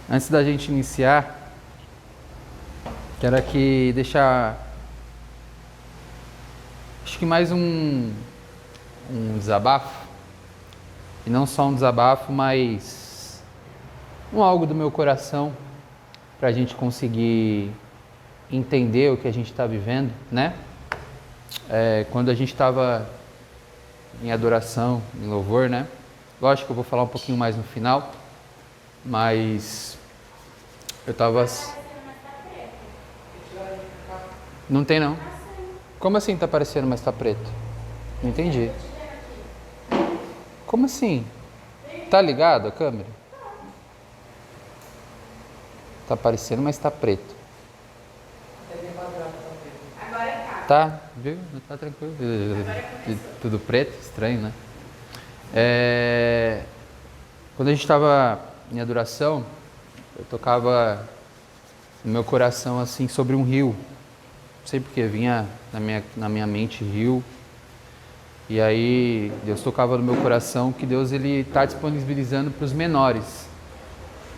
Antes da gente iniciar, quero aqui deixar, acho que mais um desabafo, e não só um desabafo, mas algo do meu coração, para a gente conseguir entender o que a gente está vivendo, né? Quando a gente estava em adoração, em louvor, né? Lógico que eu vou falar um pouquinho mais no final, mas eu estava... Não tem não. Como assim tá aparecendo, mas tá preto? Não entendi. Como assim? Tá ligado a câmera? Tá aparecendo, mas tá preto. Tá, viu? Tá tranquilo. Tudo preto, estranho, né? Quando a gente estava em adoração, eu tocava no meu coração assim sobre um rio. Não sei porque vinha na minha mente rio. E aí Deus tocava no meu coração que Deus ele está disponibilizando para os menores.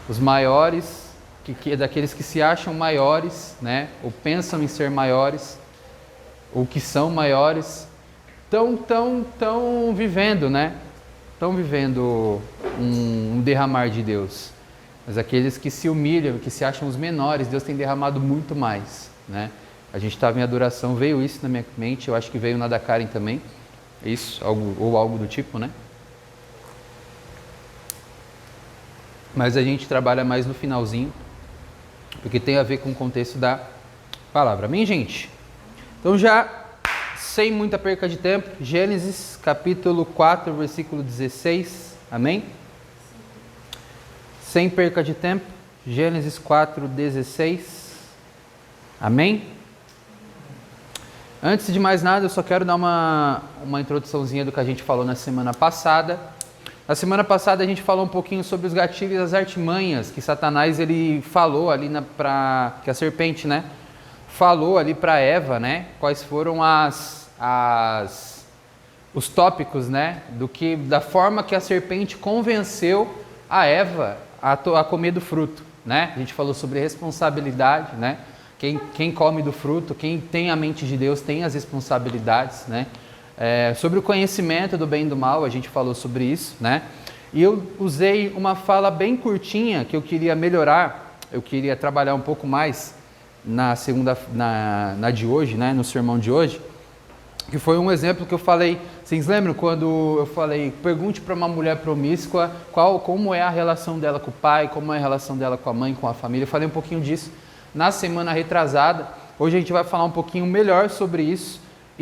Os maiores, daqueles que se acham maiores, né? Ou pensam em ser maiores, ou que são maiores, estão vivendo, né? Estão vivendo um derramar de Deus. Mas aqueles que se humilham, que se acham os menores, Deus tem derramado muito mais, né? A gente estava em adoração, veio isso na minha mente, eu acho que veio na da Karen também, isso, algo do tipo, né? Mas a gente trabalha mais no finalzinho, porque tem a ver com o contexto da palavra. Amém, gente? Então já, sem muita perca de tempo, Gênesis capítulo 4, versículo 16, amém? Sem perca de tempo, Gênesis 4, 16, amém? Antes de mais nada, eu só quero dar uma introduçãozinha do que a gente falou na semana passada. Na semana passada a gente falou um pouquinho sobre os gatilhos e as artimanhas que Satanás ele falou ali que a serpente, né? Falou ali para Eva, né? Quais foram os tópicos, né? Da forma que a serpente convenceu a Eva a comer do fruto, né? A gente falou sobre responsabilidade, né? Quem come do fruto, quem tem a mente de Deus tem as responsabilidades, né? Sobre o conhecimento do bem e do mal, a gente falou sobre isso, né? E eu usei uma fala bem curtinha que eu queria melhorar, eu queria trabalhar um pouco mais na de hoje, né? No sermão de hoje, que foi um exemplo que eu falei. Vocês lembram quando eu falei, pergunte para uma mulher promíscua como é a relação dela com o pai, como é a relação dela com a mãe, com a família. Eu falei um pouquinho disso na semana retrasada. Hoje a gente vai falar um pouquinho melhor sobre isso,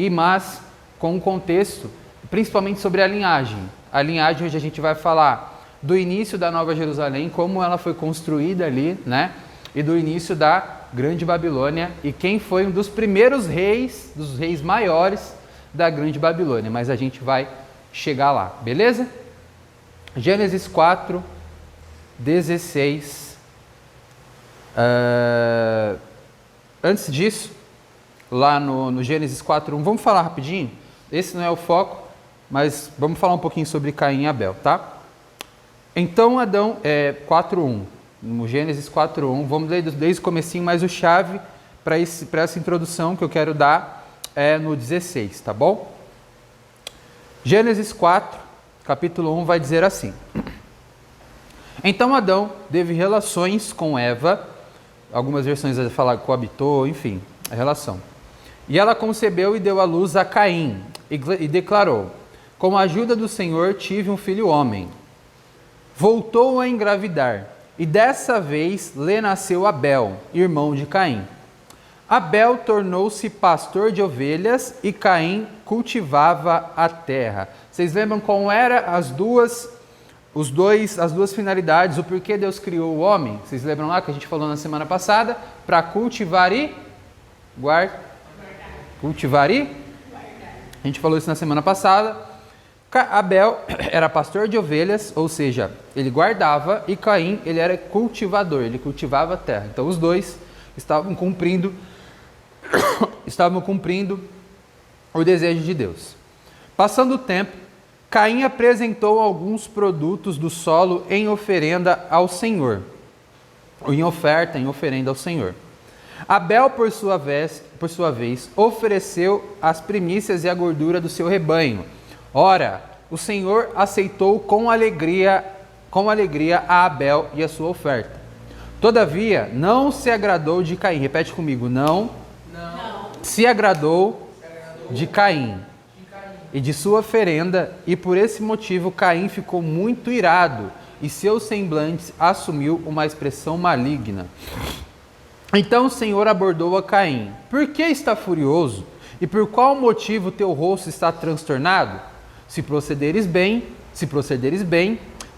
mas com um contexto, principalmente sobre a linhagem. A linhagem, hoje a gente vai falar do início da Nova Jerusalém, como ela foi construída ali, né? E do início da Grande Babilônia, e quem foi um dos primeiros reis, dos reis maiores da Grande Babilônia. Mas a gente vai chegar lá, beleza? Gênesis 4, 16... antes disso, lá no Gênesis 4.1, vamos falar rapidinho, esse não é o foco, mas vamos falar um pouquinho sobre Caim e Abel, tá? Então Adão, 4.1, no Gênesis 4.1, vamos ler desde o comecinho, mas o chave para essa introdução que eu quero dar é no 16, tá bom? Gênesis 4, capítulo 1, vai dizer assim: Então Adão teve relações com Eva. Algumas versões vão falar coabitou, enfim, a relação. E ela concebeu e deu à luz a Caim, e declarou: Com a ajuda do Senhor tive um filho homem. Voltou a engravidar, e dessa vez lhe nasceu Abel, irmão de Caim. Abel tornou-se pastor de ovelhas, e Caim cultivava a terra. Vocês lembram como eram as duas finalidades, o porquê Deus criou o homem? Vocês lembram lá que a gente falou na semana passada? Para cultivar e guardar. Cultivar e guardar. A gente falou isso na semana passada. Abel era pastor de ovelhas, ou seja, ele guardava, e Caim, ele era cultivador, ele cultivava a terra. Então os dois estavam cumprindo o desejo de Deus. Passando o tempo, Caim apresentou alguns produtos do solo em oferenda ao Senhor. em oferta, em oferenda ao Senhor. Abel, por sua vez, ofereceu as primícias e a gordura do seu rebanho. Ora, o Senhor aceitou com alegria a Abel e a sua oferta. Todavia, não se agradou de Caim. Repete comigo, não se agradou de Caim e de sua oferenda, e por esse motivo Caim ficou muito irado, e seu semblante assumiu uma expressão maligna. Então o Senhor abordou a Caim: por que está furioso? E por qual motivo teu rosto está transtornado? Se procederes bem,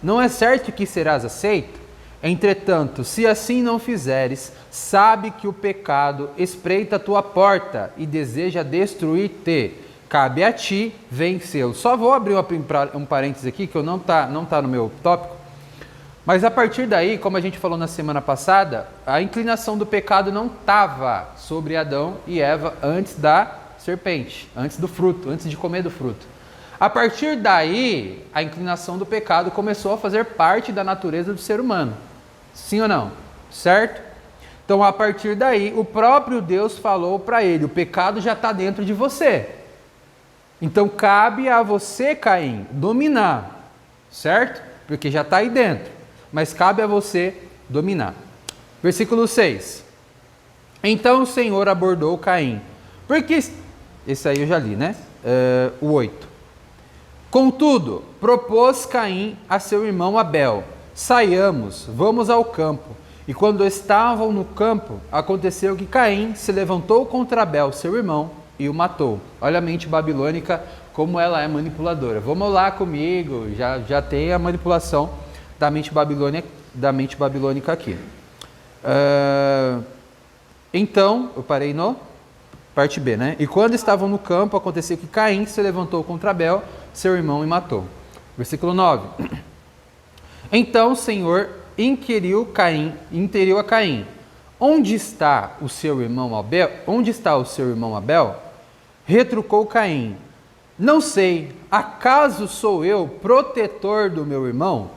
não é certo que serás aceito? Entretanto, se assim não fizeres, sabe que o pecado espreita a tua porta e deseja destruir-te. Cabe a ti vencê-lo. Só vou abrir um parênteses aqui, que não tá no meu tópico. Mas a partir daí, como a gente falou na semana passada, a inclinação do pecado não estava sobre Adão e Eva antes da serpente, antes do fruto, antes de comer do fruto. A partir daí, a inclinação do pecado começou a fazer parte da natureza do ser humano. Sim ou não? Certo? Então, a partir daí, o próprio Deus falou para ele: o pecado já está dentro de você. Então, cabe a você, Caim, dominar. Certo? Porque já está aí dentro. Mas cabe a você dominar. Versículo 6. Então o Senhor abordou Caim. Porque... esse aí eu já li, né? O 8. Contudo, propôs Caim a seu irmão Abel: saiamos, vamos ao campo. E quando estavam no campo, aconteceu que Caim se levantou contra Abel, seu irmão, e o matou. Olha a mente babilônica, como ela é manipuladora. Vamos lá comigo, já tem a manipulação da mente babilônica aqui. Então, eu parei no parte B, né? E quando estavam no campo, aconteceu que Caim se levantou contra Abel, seu irmão, e matou. Versículo 9. Então o Senhor inquiriu a Caim: onde está o seu irmão Abel? Onde está o seu irmão Abel? Retrucou Caim: não sei, acaso sou eu protetor do meu irmão?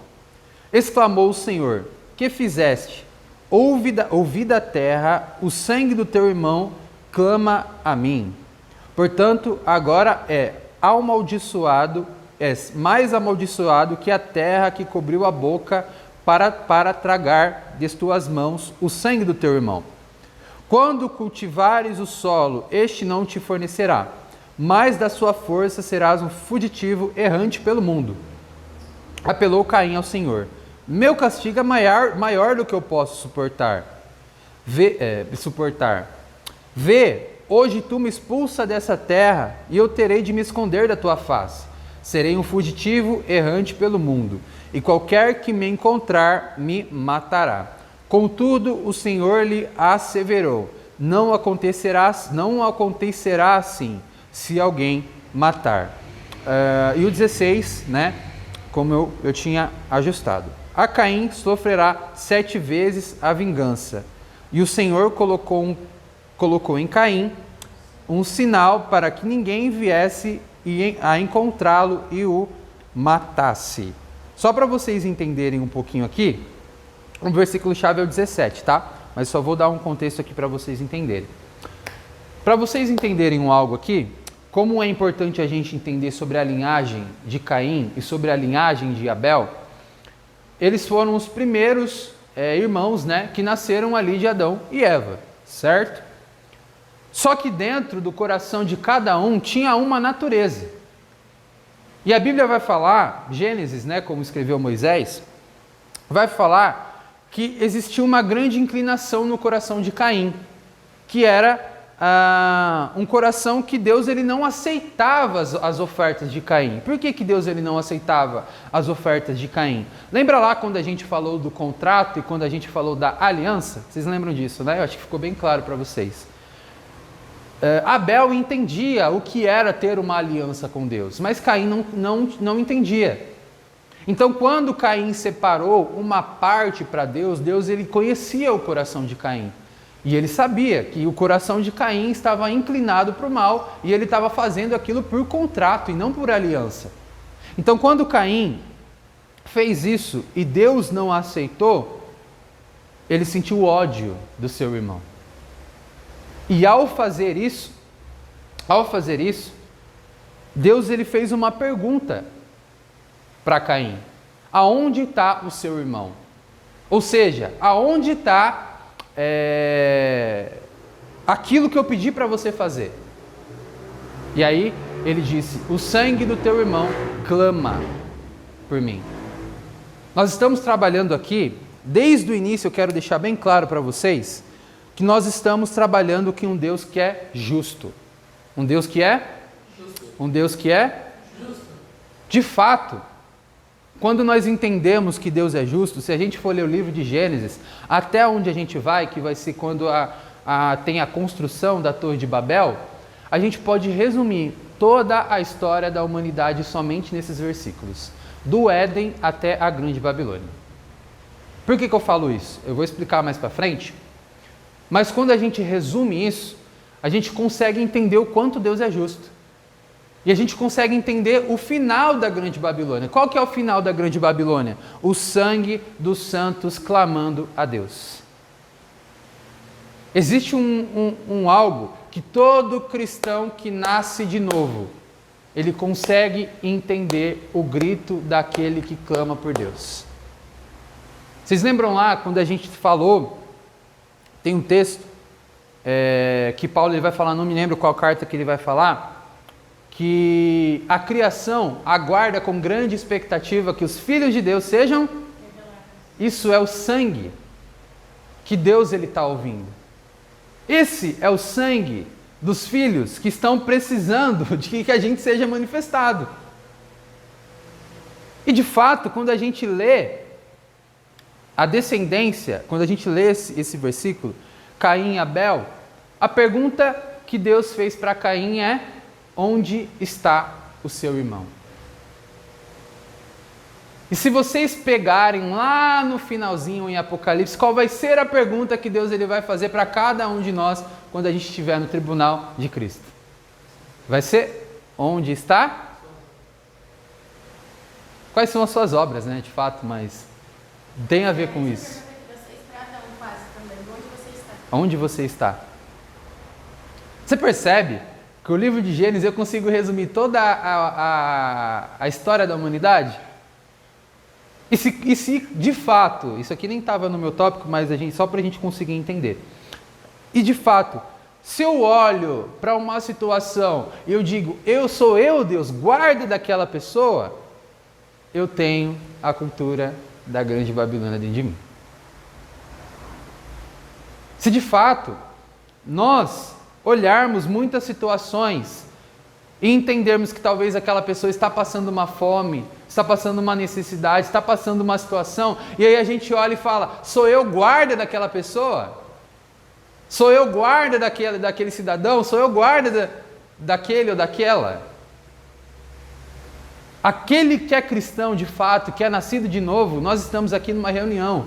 Exclamou o Senhor: que fizeste? Ouvi da terra, o sangue do teu irmão clama a mim. Portanto, agora és mais amaldiçoado que a terra que cobriu a boca para tragar de tuas mãos o sangue do teu irmão. Quando cultivares o solo, este não te fornecerá, mas da sua força serás um fugitivo errante pelo mundo. Apelou Caim ao Senhor: meu castigo é maior do que eu posso suportar. Vê, hoje tu me expulsa dessa terra, e eu terei de me esconder da tua face. Serei um fugitivo errante pelo mundo, e qualquer que me encontrar me matará. Contudo, o Senhor lhe asseverou: não acontecerá assim, se alguém matar. E o 16, né, como eu tinha ajustado. A Caim sofrerá 7 vezes a vingança. E o Senhor colocou em Caim um sinal para que ninguém viesse a encontrá-lo e o matasse. Só para vocês entenderem um pouquinho aqui, o versículo-chave é o 17, tá? Mas só vou dar um contexto aqui para vocês entenderem. Para vocês entenderem algo aqui, como é importante a gente entender sobre a linhagem de Caim e sobre a linhagem de Abel, eles foram os primeiros irmãos, né, que nasceram ali de Adão e Eva, certo? Só que dentro do coração de cada um tinha uma natureza. E a Bíblia vai falar, Gênesis, né, como escreveu Moisés, vai falar que existia uma grande inclinação no coração de Caim, que era um coração que Deus ele não aceitava as ofertas de Caim. Por que Deus ele não aceitava as ofertas de Caim? Lembra lá quando a gente falou do contrato e quando a gente falou da aliança? Vocês lembram disso, né? Eu acho que ficou bem claro para vocês. Abel entendia o que era ter uma aliança com Deus, mas Caim não entendia. Então, quando Caim separou uma parte para Deus, Deus ele conhecia o coração de Caim. E ele sabia que o coração de Caim estava inclinado para o mal e ele estava fazendo aquilo por contrato e não por aliança. Então, quando Caim fez isso e Deus não aceitou, ele sentiu ódio do seu irmão. E ao fazer isso, Deus ele fez uma pergunta para Caim: aonde está o seu irmão? Ou seja, aonde está aquilo que eu pedi para você fazer? E aí ele disse: o sangue do teu irmão clama por mim. Nós estamos trabalhando aqui, desde o início eu quero deixar bem claro para vocês, que nós estamos trabalhando com um Deus que é justo. Um Deus que é? Justo. Um Deus que é? Justo. De fato, quando nós entendemos que Deus é justo, se a gente for ler o livro de Gênesis, até onde a gente vai, que vai ser quando tem a construção da Torre de Babel, a gente pode resumir toda a história da humanidade somente nesses versículos, do Éden até a Grande Babilônia. Por que eu falo isso? Eu vou explicar mais para frente, mas quando a gente resume isso, a gente consegue entender o quanto Deus é justo. E a gente consegue entender o final da Grande Babilônia. Qual que é o final da Grande Babilônia? O sangue dos santos clamando a Deus. Existe algo que todo cristão que nasce de novo, ele consegue entender o grito daquele que clama por Deus. Vocês lembram lá quando a gente falou, tem um texto que Paulo ele vai falar, não me lembro qual carta que ele vai falar, que a criação aguarda com grande expectativa que os filhos de Deus sejam, isso é o sangue que Deus está ouvindo. Esse é o sangue dos filhos que estão precisando de que a gente seja manifestado. E de fato, quando a gente lê a descendência, quando a gente lê esse versículo, Caim e Abel, a pergunta que Deus fez para Caim é: onde está o seu irmão? E se vocês pegarem lá no finalzinho em Apocalipse, qual vai ser a pergunta que Deus ele vai fazer para cada um de nós quando a gente estiver no tribunal de Cristo? Vai ser: onde está? Quais são as suas obras, né? De fato, mas tem a ver com isso. Onde você está? Você percebe que o livro de Gênesis eu consigo resumir toda a história da humanidade? E se de fato, isso aqui nem estava no meu tópico, mas só para a gente conseguir entender. E de fato, se eu olho para uma situação e eu digo: eu sou eu, Deus, guarda daquela pessoa, eu tenho a cultura da Grande Babilônia dentro de mim. Se de fato nós olharmos muitas situações e entendermos que talvez aquela pessoa está passando uma fome, está passando uma necessidade, está passando uma situação, e aí a gente olha e fala: sou eu guarda daquela pessoa? Sou eu guarda daquele cidadão? Sou eu guarda daquele ou daquela? Aquele que é cristão de fato, que é nascido de novo, nós estamos aqui numa reunião.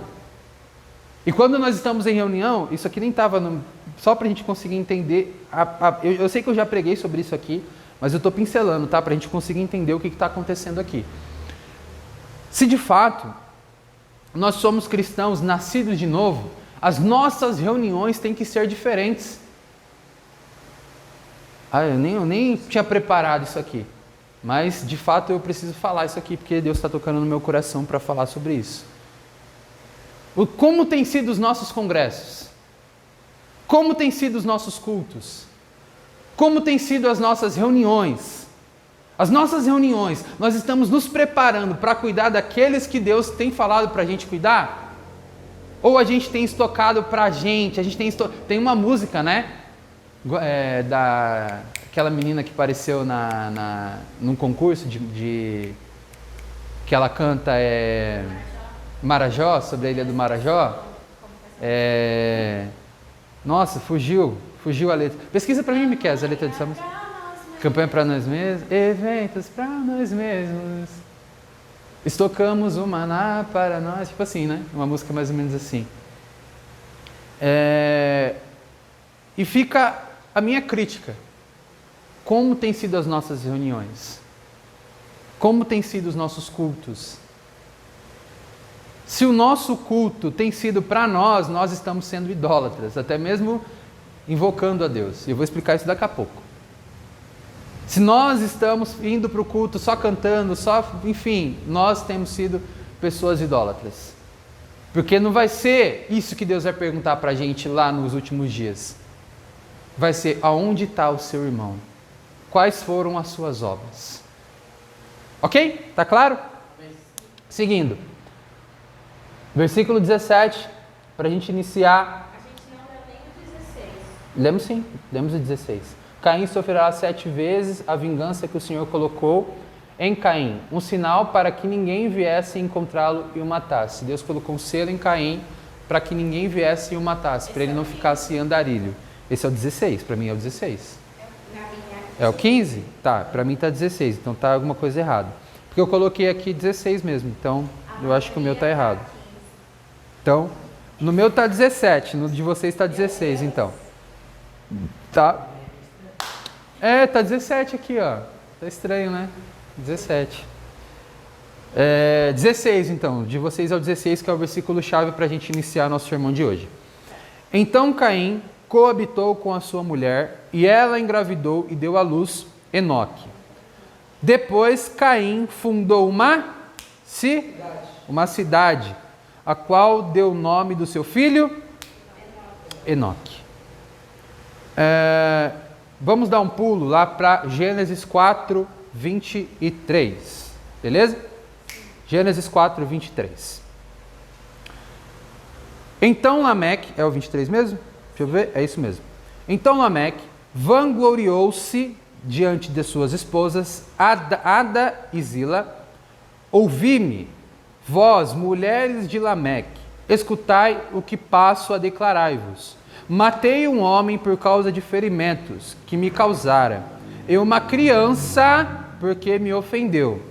E quando nós estamos em reunião, isso aqui nem estava, só para a gente conseguir entender, eu sei que eu já preguei sobre isso aqui, mas eu estou pincelando, tá? Para a gente conseguir entender o que está acontecendo aqui. Se de fato nós somos cristãos nascidos de novo, as nossas reuniões têm que ser diferentes. Eu nem tinha preparado isso aqui, mas de fato eu preciso falar isso aqui, porque Deus está tocando no meu coração para falar sobre isso. Como tem sido os nossos congressos? Como tem sido os nossos cultos? Como tem sido as nossas reuniões? As nossas reuniões, nós estamos nos preparando para cuidar daqueles que Deus tem falado para a gente cuidar? Ou a gente tem estocado para a gente tem uma música, né? Aquela menina que apareceu num concurso que ela canta Marajó, sobre a ilha do Marajó. Nossa, fugiu a letra. Pesquisa para mim, Miquel, a letra dessa música. Campanha para nós mesmos, eventos para nós mesmos. Estocamos o maná para nós, tipo assim, né? Uma música mais ou menos assim. E fica a minha crítica. Como tem sido as nossas reuniões? Como tem sido os nossos cultos? Se o nosso culto tem sido para nós, nós estamos sendo idólatras, até mesmo invocando a Deus. E eu vou explicar isso daqui a pouco. Se nós estamos indo para o culto só cantando, enfim, nós temos sido pessoas idólatras. Porque não vai ser isso que Deus vai perguntar para a gente lá nos últimos dias. Vai ser: aonde está o seu irmão? Quais foram as suas obras? Ok? Está claro? Seguindo. Versículo 17, para a gente iniciar. A gente não leu nem o 16. Lemos sim, lemos o 16. Caim sofrerá 7 vezes a vingança que o Senhor colocou em Caim, um sinal para que ninguém viesse encontrá-lo e o matasse. Deus colocou um selo em Caim para que ninguém viesse e o matasse, para ele não ficasse andarilho. Esse é o 16, para mim é o 16. É o 15? Tá, para mim está 16, então está alguma coisa errada. Porque eu coloquei aqui 16 mesmo, então eu acho que o meu está errado. Então, no meu está 17, no de vocês está 16, então. Tá? Tá 17 aqui, ó. Tá estranho, né? 17. 16, então. De vocês é o 16, que é o versículo-chave para a gente iniciar nosso sermão de hoje. Então Caim coabitou com a sua mulher, e ela engravidou e deu à luz Enoque. Depois Caim fundou uma cidade, a qual deu o nome do seu filho Enoque. Vamos dar um pulo lá para Gênesis 4, 23. Beleza? Gênesis 4, 23. Então Lameque, é o 23 mesmo? Deixa eu ver, é isso mesmo. Então Lameque vangloriou-se diante de suas esposas, Ada e Zila. Ouvi-me, vós, mulheres de Lameque, escutai o que passo a declarar-vos. Matei um homem por causa de ferimentos que me causara, e uma criança porque me ofendeu.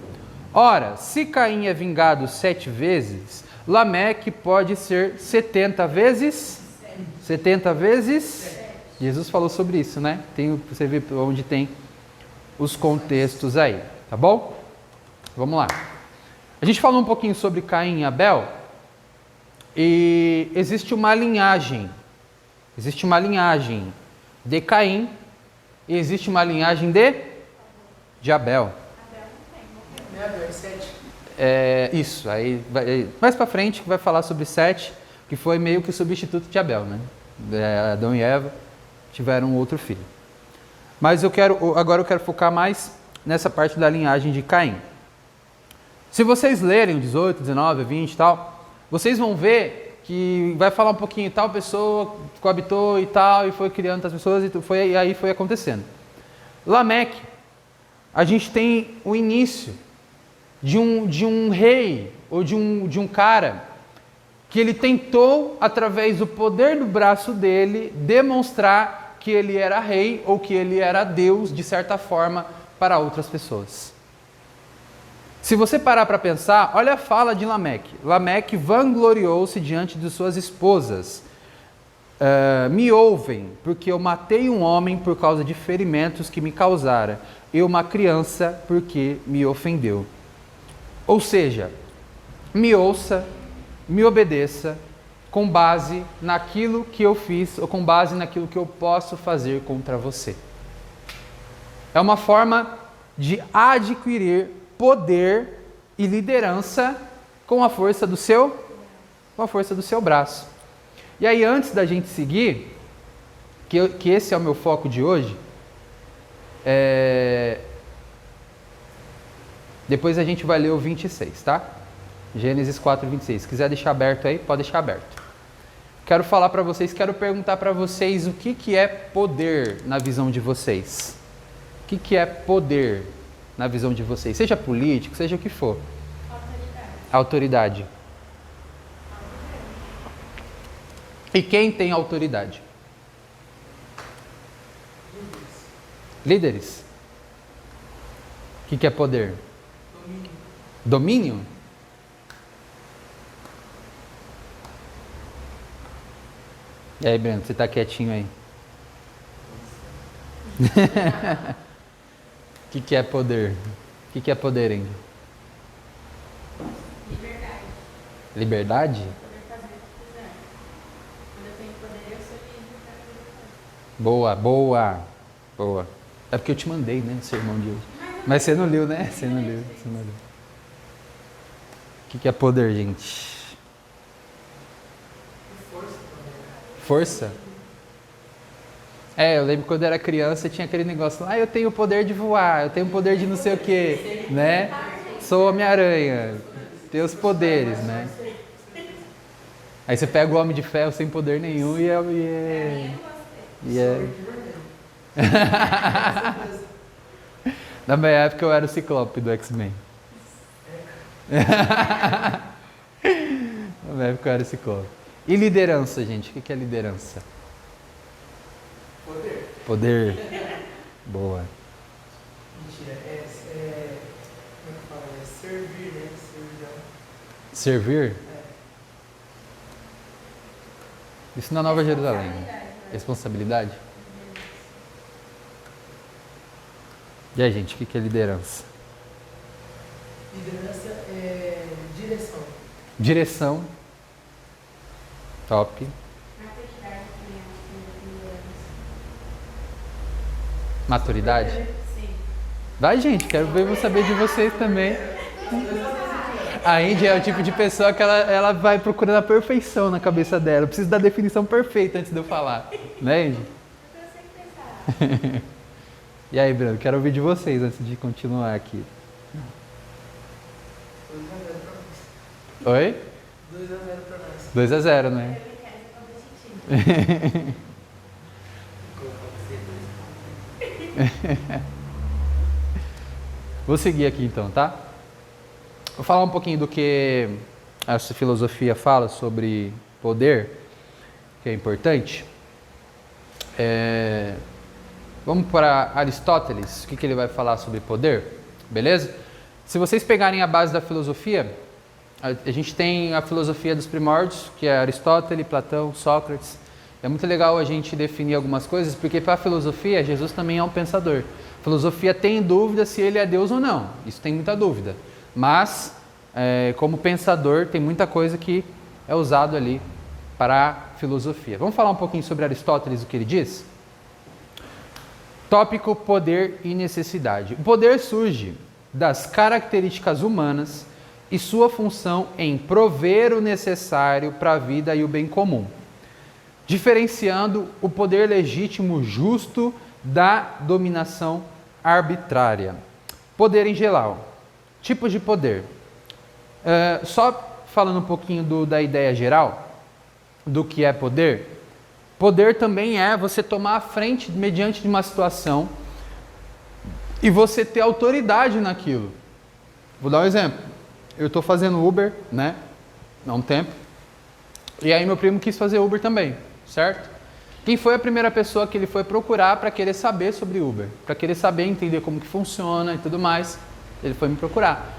Ora, se Caim é vingado 7 vezes, Lameque pode ser 70 vezes? 70 vezes? Jesus falou sobre isso, né? Você vê onde tem os contextos aí, tá bom? Vamos lá. A gente falou um pouquinho sobre Caim e Abel, e existe uma linhagem de Caim e existe uma linhagem de Abel. Isso, aí mais para frente vai falar sobre Sete, que foi meio que o substituto de Abel, né? Adão e Eva tiveram um outro filho. Mas agora eu quero focar mais nessa parte da linhagem de Caim. Se vocês lerem o 18, 19, 20 e tal, vocês vão ver que vai falar um pouquinho, tal pessoa coabitou e tal, e foi criando as pessoas, e aí foi acontecendo. Lameque, a gente tem o início de um rei, ou de um cara, que ele tentou, através do poder do braço dele, demonstrar que ele era rei, ou que ele era Deus, de certa forma, para outras pessoas. Se você parar para pensar, olha a fala de Lameque. Lameque vangloriou-se diante de suas esposas. Me ouvem, porque eu matei um homem por causa de ferimentos que me causara, e uma criança porque me ofendeu. Ou seja, me ouça, me obedeça, com base naquilo que eu fiz, ou com base naquilo que eu posso fazer contra você. É uma forma de adquirir poder e liderança com a força do seu braço. E aí, antes da gente seguir, que esse é o meu foco de hoje, depois a gente vai ler o 26, tá? Gênesis 4, 26. Se quiser deixar aberto aí, pode deixar aberto. Quero falar para vocês, quero perguntar para vocês o que é poder na visão de vocês. O que é poder na visão de vocês? Seja político, seja o que for. Autoridade. E quem tem autoridade? Líderes. O que é poder? Domínio? E aí, Breno, você está quietinho aí? O que é poder? O que é poder, Andy? Liberdade? Poder fazer o que quiser. Quando eu tenho poder, eu sou livre para fazer o que eu Boa, boa, boa. É porque eu te mandei, né, o sermão de hoje. Mas você não leu, né? Você não leu. Você não leu. O que é poder, gente? Força? É, eu lembro quando eu era criança, tinha aquele negócio lá, eu tenho o poder de voar, eu tenho o poder de não sei o quê, né? Sou Homem-Aranha, tenho os poderes, né? Aí você pega o Homem de Ferro sem poder nenhum e é... Na minha época eu era o Ciclope do X-Men. Na minha época eu era o Ciclope. E liderança, gente? O que é liderança? Poder. Poder. Boa. Mentira, como é que fala? É servir, né? Servidão. Servir? Isso na Nova Jerusalém. Responsabilidade? E aí, gente, o que é liderança? Liderança é direção. Direção. Top. Maturidade também, acho que liderança. Maturidade? Sim. Vai, gente, quero ver, vou saber de vocês também. A Índia é o tipo de pessoa que ela vai procurando a perfeição na cabeça dela. Eu preciso da definição perfeita antes de eu falar. Né, Índia? Eu sei pensar. E aí, Bruno, quero ouvir de vocês antes de continuar aqui. 2-0 pra nós. Oi? 2-0 pra nós. 2-0, né? Eu quero ser competitivo. Vou seguir aqui então, tá? Vou falar um pouquinho do que essa filosofia fala sobre poder, que é importante. Vamos para Aristóteles, o que ele vai falar sobre poder, beleza? Se vocês pegarem a base da filosofia, a gente tem a filosofia dos primórdios, que é Aristóteles, Platão, Sócrates. É muito legal a gente definir algumas coisas, porque para a filosofia, Jesus também é um pensador. A filosofia tem dúvida se ele é Deus ou não, isso tem muita dúvida. Mas, como pensador, tem muita coisa que é usado ali para a filosofia. Vamos falar um pouquinho sobre Aristóteles, o que ele diz? Tópico poder e necessidade. O poder surge das características humanas e sua função em prover o necessário para a vida e o bem comum, diferenciando o poder legítimo justo da dominação arbitrária. Poder em geral. Tipos de poder. Só falando um pouquinho da ideia geral do que é poder. Poder também é você tomar a frente mediante de uma situação e você ter autoridade naquilo. Vou dar um exemplo. Eu estou fazendo Uber, né? Há um tempo. E aí meu primo quis fazer Uber também, certo? Quem foi a primeira pessoa que ele foi procurar para querer saber sobre Uber? Para querer saber, entender como que funciona e tudo mais. Ele foi me procurar.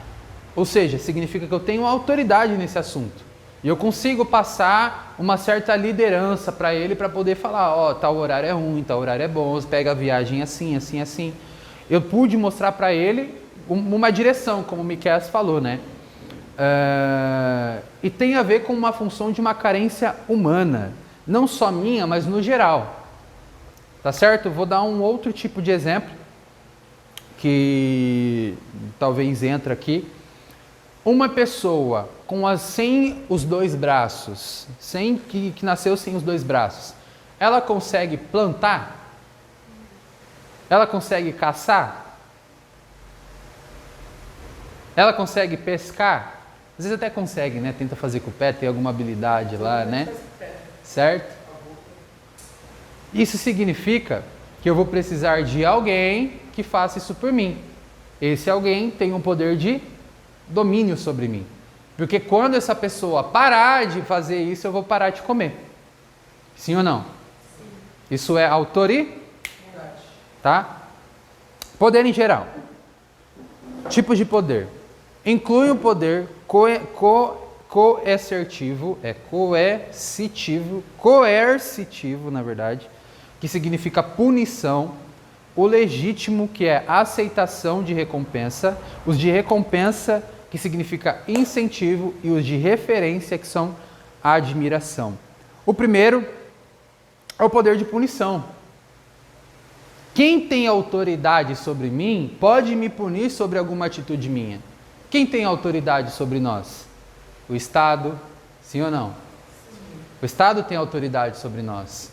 Ou seja, significa que eu tenho autoridade nesse assunto. E eu consigo passar uma certa liderança para ele para poder falar, ó, tal horário é ruim, tal horário é bom, você pega a viagem assim, assim, assim. Eu pude mostrar para ele uma direção, como o Miquel falou, né? E tem a ver com uma função de uma carência humana, não só minha, mas no geral. Tá certo? Vou dar um outro tipo de exemplo, que talvez entre aqui. Uma pessoa sem os dois braços, que nasceu sem os dois braços, ela consegue plantar? Ela consegue caçar? Ela consegue pescar? Às vezes até consegue, né? Tenta fazer com o pé, tem alguma habilidade lá, né? Certo? Isso significa que eu vou precisar de alguém que faça isso por mim. Esse alguém tem um poder de domínio sobre mim. Porque quando essa pessoa parar de fazer isso, eu vou parar de comer. Sim ou não? Sim. Isso é autoridade. Tá? Poder em geral. Tipos de poder. Inclui o poder coercitivo, na verdade, que significa punição. O legítimo, que é aceitação de recompensa. Os de recompensa, que significa incentivo, e os de referência, que são admiração. O primeiro é o poder de punição. Quem tem autoridade sobre mim pode me punir sobre alguma atitude minha. Quem tem autoridade sobre nós? O Estado, sim ou não? O Estado tem autoridade sobre nós.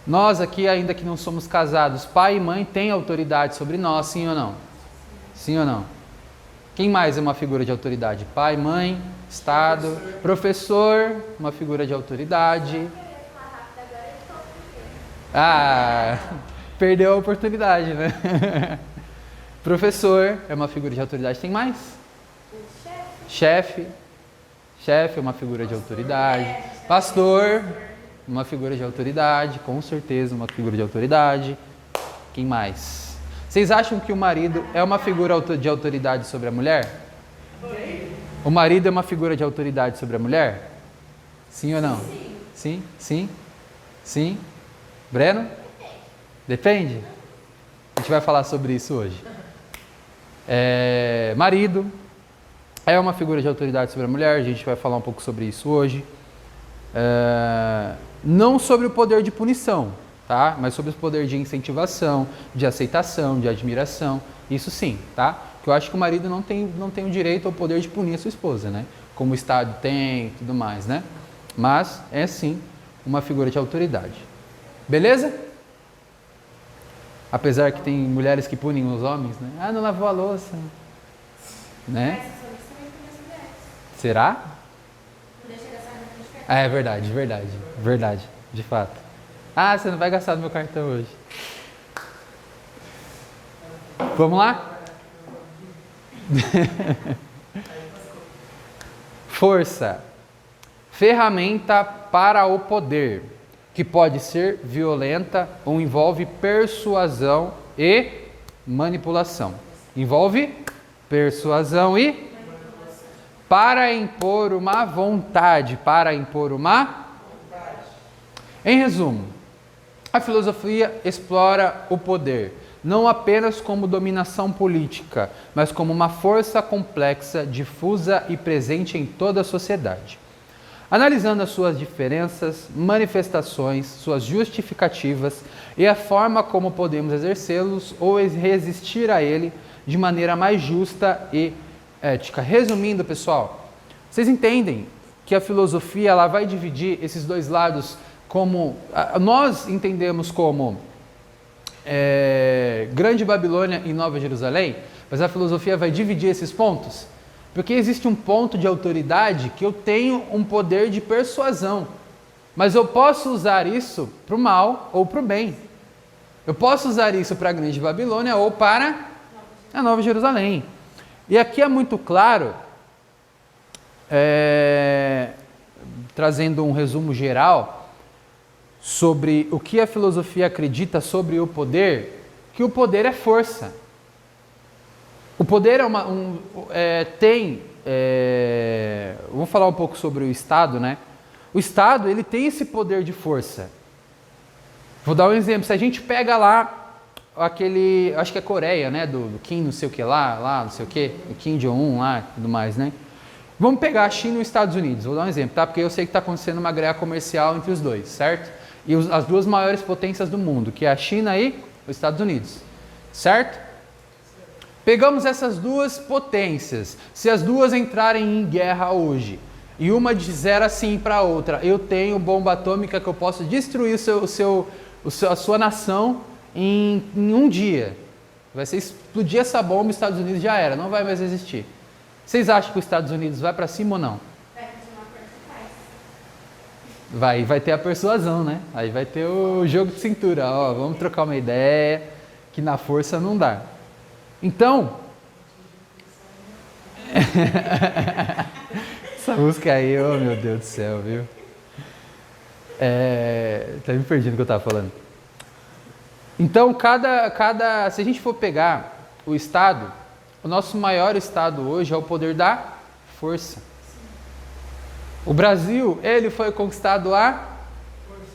Nós aqui, ainda que não somos casados, pai e mãe têm autoridade sobre nós, sim ou não? Sim ou não? Quem mais é uma figura de autoridade? Pai, mãe, Estado, professor, uma figura de autoridade. Ah, perdeu a oportunidade, né? Professor é uma figura de autoridade. Tem mais? Chefe é uma figura de autoridade. Pastor, uma figura de autoridade, com certeza uma figura de autoridade. Quem mais? Vocês acham que o marido é uma figura de autoridade sobre a mulher? O marido é uma figura de autoridade sobre a mulher? Sim ou não? Sim? Sim? Sim? Breno? Depende? A gente vai falar sobre isso hoje. Marido é uma figura de autoridade sobre a mulher, a gente vai falar um pouco sobre isso hoje. Não sobre o poder de punição, tá? Mas sobre o poder de incentivação, de aceitação, de admiração, isso sim, tá? Porque eu acho que o marido não tem o direito ao poder de punir a sua esposa, né? Como o Estado tem e tudo mais, né? Mas é sim uma figura de autoridade. Beleza? Apesar que tem mulheres que punem os homens, né? Ah, não lavou a louça, né? Será? É verdade, de fato. Ah, você não vai gastar no meu cartão hoje. Vamos lá? Força. Ferramenta para o poder, que pode ser violenta ou envolve persuasão e manipulação. Envolve persuasão e para impor uma vontade, Em resumo, a filosofia explora o poder, não apenas como dominação política, mas como uma força complexa, difusa e presente em toda a sociedade. Analisando as suas diferenças, manifestações, suas justificativas e a forma como podemos exercê-los ou resistir a ele de maneira mais justa e ética. Resumindo, pessoal, vocês entendem que a filosofia ela vai dividir esses dois lados como nós entendemos como Grande Babilônia e Nova Jerusalém, mas a filosofia vai dividir esses pontos, porque existe um ponto de autoridade que eu tenho um poder de persuasão, mas eu posso usar isso para o mal ou para o bem. Eu posso usar isso para a Grande Babilônia ou para a Nova Jerusalém. E aqui é muito claro, trazendo um resumo geral sobre o que a filosofia acredita sobre o poder, que o poder é força. O poder vamos falar um pouco sobre o Estado, né? O Estado, ele tem esse poder de força. Vou dar um exemplo. Se a gente pega lá aquele, acho que é Coreia, né? Do Kim não sei o que lá não sei o que, o Kim Jong-un lá e tudo mais, né? Vamos pegar a China e os Estados Unidos. Vou dar um exemplo, tá? Porque eu sei que está acontecendo uma guerra comercial entre os dois, certo? E as duas maiores potências do mundo, que é a China e os Estados Unidos, certo? Pegamos essas duas potências. Se as duas entrarem em guerra hoje e uma disser assim para a outra, eu tenho bomba atômica que eu posso destruir a sua nação em um dia. Vai ser explodir essa bomba, os Estados Unidos já era, não vai mais existir. Vocês acham que os Estados Unidos vai para cima ou não? Vai ter a persuasão, né? Aí vai ter o jogo de cintura. Ó, vamos trocar uma ideia, que na força não dá. Então, essa música aí, oh meu Deus do céu, viu? Tá me perdendo o que eu estava falando. Então, se a gente for pegar o Estado, o nosso maior Estado hoje é o poder da força. O Brasil, ele foi conquistado a força.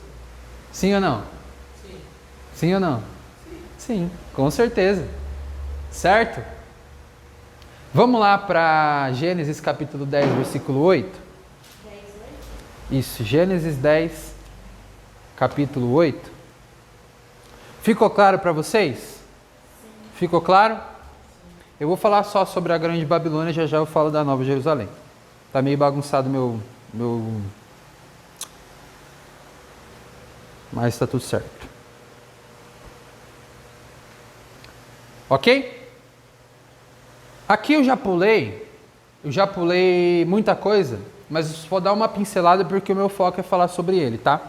Sim ou não? Sim. Sim ou não? Sim, com certeza. Certo? Vamos lá para Gênesis capítulo 10, versículo 8. 10, 8? Isso, Gênesis 10, capítulo 8. Ficou claro para vocês? Sim. Ficou claro? Eu vou falar só sobre a Grande Babilônia, já já eu falo da Nova Jerusalém. Tá meio bagunçado meu... Mas está tudo certo. Ok? Aqui eu já pulei muita coisa, mas vou dar uma pincelada porque o meu foco é falar sobre ele, tá?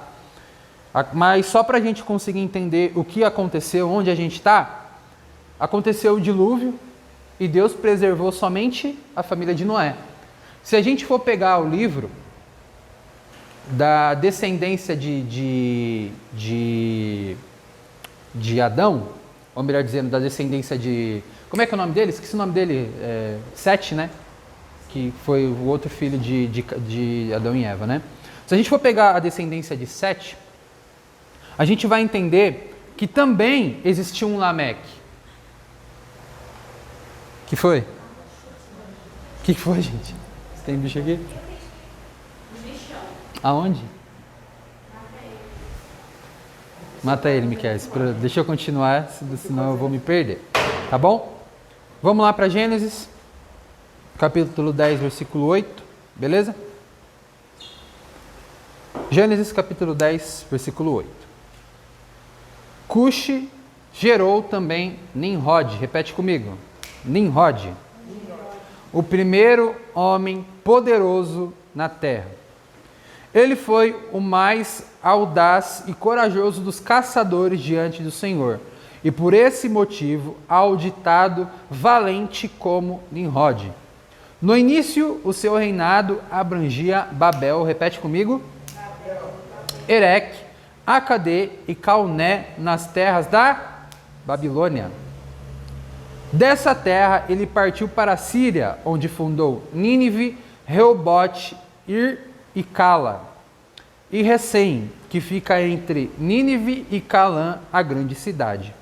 Mas só para a gente conseguir entender o que aconteceu, onde a gente está, aconteceu o dilúvio e Deus preservou somente a família de Noé. Se a gente for pegar o livro da descendência de Adão, ou melhor dizendo, da descendência de... Como é que é o nome dele? Esqueci o nome dele. Sete, né? Que foi o outro filho de Adão e Eva, né? Se a gente for pegar a descendência de Sete, a gente vai entender que também existiu um Lameque. Que foi? O que foi, gente? Você tem bicho aqui? Bichão. Aonde? Mata ele, Miquel. Deixa eu continuar, senão eu vou me perder. Tá bom? Vamos lá para Gênesis, capítulo 10, versículo 8. Beleza? Gênesis, capítulo 10, versículo 8. Cuxi gerou também Nimrod. Repete comigo. Nimrod. O primeiro homem poderoso na terra. Ele foi o mais audaz e corajoso dos caçadores diante do Senhor, e por esse motivo auditado valente como Nimrod. No início, o seu reinado abrangia Babel, repete comigo, Ereque, Acadê e Calné nas terras da Babilônia. Dessa terra ele partiu para a Síria, onde fundou Nínive, Reobote, Ir e Cala, e Recém, que fica entre Nínive e Calã, a grande cidade.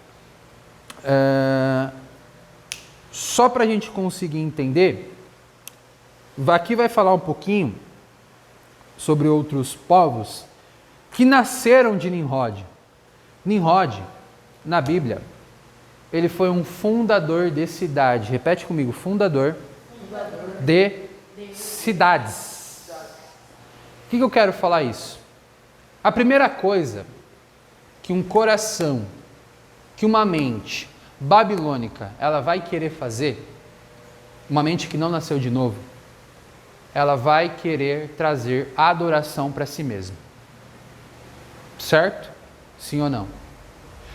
Só para a gente conseguir entender, aqui vai falar um pouquinho sobre outros povos que nasceram de Nimrod. Nimrod, na Bíblia, ele foi um fundador de cidade. Repete comigo, fundador de cidades. O que eu quero falar isso? A primeira coisa que um coração, que uma mente babilônica, ela vai querer fazer, uma mente que não nasceu de novo, ela vai querer trazer adoração para si mesma. Certo? Sim ou não?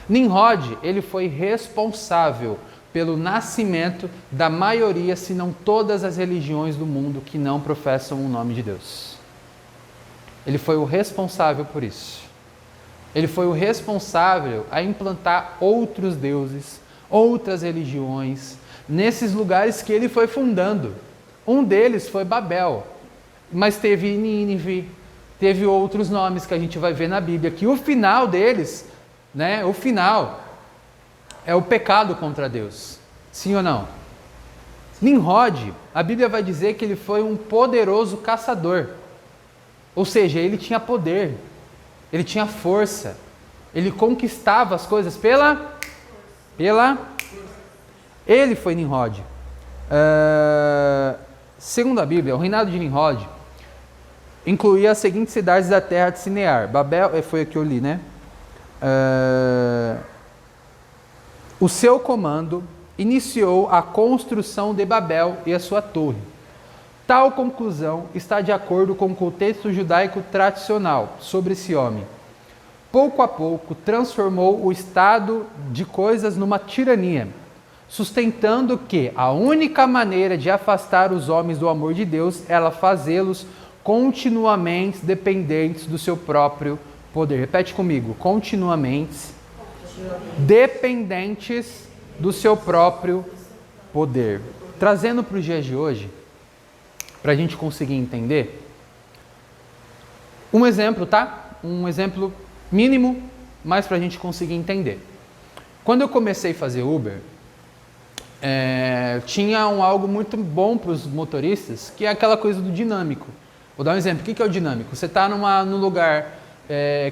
Nimrod, ele foi responsável pelo nascimento da maioria, se não todas as religiões do mundo que não professam o nome de Deus. Ele foi o responsável por isso. Ele foi o responsável a implantar outros deuses, outras religiões, nesses lugares que ele foi fundando. Um deles foi Babel, mas teve Nínive, teve outros nomes que a gente vai ver na Bíblia, que o final deles, né, o final é o pecado contra Deus. Sim ou não? Nimrod, a Bíblia vai dizer que ele foi um poderoso caçador. Ou seja, ele tinha poder, ele tinha força, ele conquistava as coisas Ele foi Nimrod. Segundo a Bíblia, o reinado de Nimrod incluía as seguintes cidades da terra de Sinear. Babel, foi a que eu li, né? O seu comando iniciou a construção de Babel e a sua torre. Tal conclusão está de acordo com o contexto judaico tradicional sobre esse homem. Pouco a pouco transformou o estado de coisas numa tirania, sustentando que a única maneira de afastar os homens do amor de Deus era fazê-los continuamente dependentes do seu próprio poder. Repete comigo, continuamente dependentes do seu próprio poder. Trazendo para os dias de hoje, para a gente conseguir entender, um exemplo, tá? Um exemplo mínimo, mas para a gente conseguir entender. Quando eu comecei a fazer Uber, tinha algo muito bom para os motoristas, que é aquela coisa do dinâmico. Vou dar um exemplo. O que é o dinâmico? Você está num lugar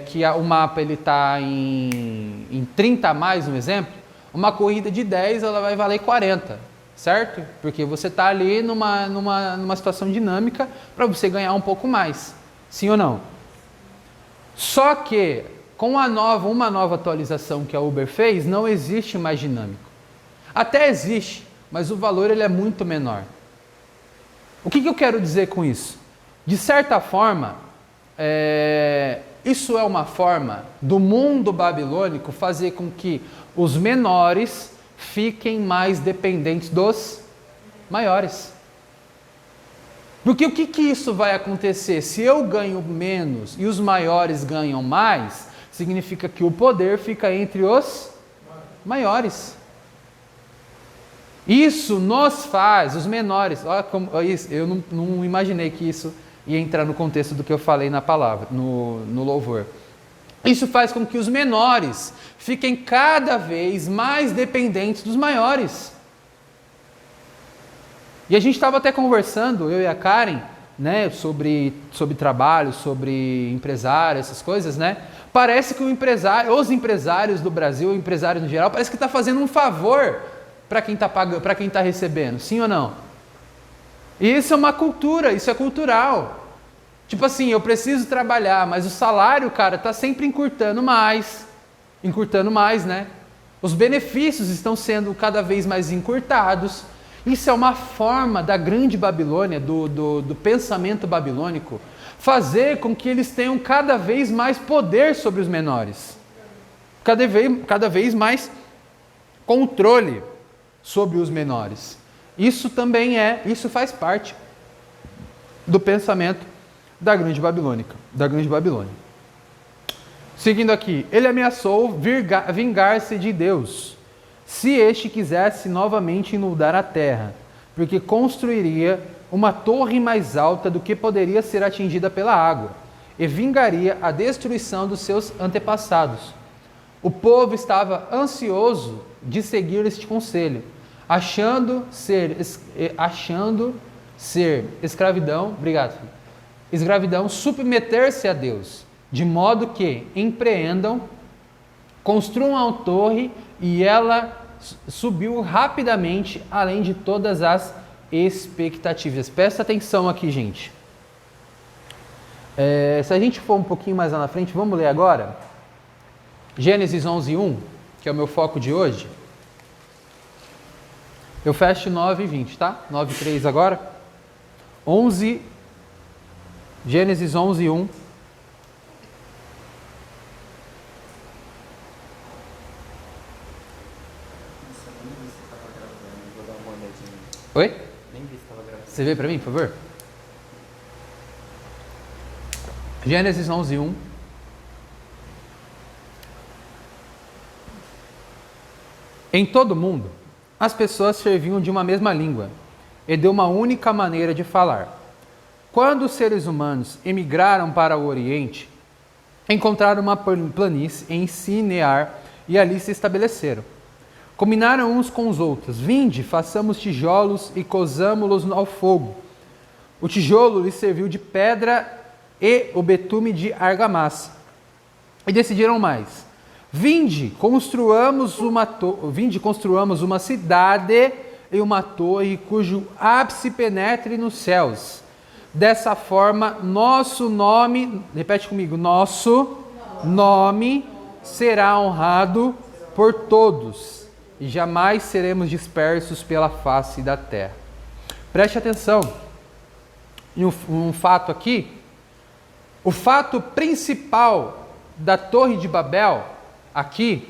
que o mapa está em 30 a mais, um exemplo, uma corrida de 10 ela vai valer 40, certo? Porque você está ali numa situação dinâmica para você ganhar um pouco mais. Sim ou não? Só que com uma nova atualização que a Uber fez, não existe mais dinâmico. Até existe, mas o valor ele é muito menor. O que eu quero dizer com isso? De certa forma, isso é uma forma do mundo babilônico fazer com que os menores fiquem mais dependentes dos maiores. Porque o que isso vai acontecer? Se eu ganho menos e os maiores ganham mais, significa que o poder fica entre os maiores. Isso nos faz, os menores, eu não imaginei que isso ia entrar no contexto do que eu falei na palavra, no louvor. Isso faz com que os menores fiquem cada vez mais dependentes dos maiores. E a gente estava até conversando, eu e a Karen, né, sobre trabalho, sobre empresário, essas coisas, né? Parece que os empresários do Brasil, o empresário no geral, parece que está fazendo um favor para quem está pagando, para quem está recebendo, sim ou não? E isso é uma cultura, isso é cultural. Tipo assim, eu preciso trabalhar, mas o salário, cara, está sempre encurtando mais, né? Os benefícios estão sendo cada vez mais encurtados. Isso é uma forma da grande Babilônia, do pensamento babilônico, fazer com que eles tenham cada vez mais poder sobre os menores. Cada vez mais controle sobre os menores. Isso faz parte do pensamento da grande Babilônia. Seguindo aqui, ele ameaçou vingar-se de Deus, se este quisesse novamente inundar a terra, porque construiria uma torre mais alta do que poderia ser atingida pela água, e vingaria a destruição dos seus antepassados. O povo estava ansioso de seguir este conselho, achando ser escravidão submeter-se a Deus, de modo que empreendam, construam a torre, e ela subiu rapidamente, além de todas as expectativas. Presta atenção aqui, gente. Se a gente for um pouquinho mais lá na frente, vamos ler agora Gênesis 11:1, que é o meu foco de hoje. Eu fecho 9:20, tá? 9:3 agora. Gênesis 11:1. Oi? Nem vi se estava gravando. Você vê para mim, por favor? Gênesis 11:1. Em todo o mundo, as pessoas serviam de uma mesma língua e de uma única maneira de falar. Quando os seres humanos emigraram para o Oriente, encontraram uma planície em Sinear e ali se estabeleceram. Combinaram uns com os outros: vinde, façamos tijolos e cozamo-los ao fogo. O tijolo lhes serviu de pedra e o betume de argamassa. E decidiram mais: vinde, construamos uma cidade e uma torre cujo ápice penetre nos céus. Dessa forma, nosso nome, repete comigo, nosso nome será honrado por todos e jamais seremos dispersos pela face da terra. Preste atenção em um fato aqui. O fato principal da Torre de Babel aqui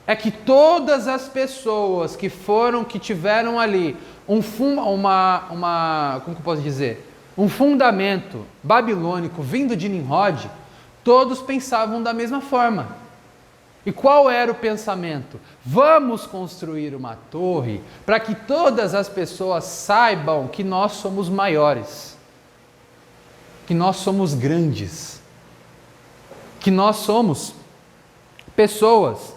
é que todas as pessoas que tiveram ali como que eu posso dizer? Um fundamento babilônico vindo de Nimrod, todos pensavam da mesma forma. E qual era o pensamento? Vamos construir uma torre para que todas as pessoas saibam que nós somos maiores, que nós somos grandes, que nós somos pessoas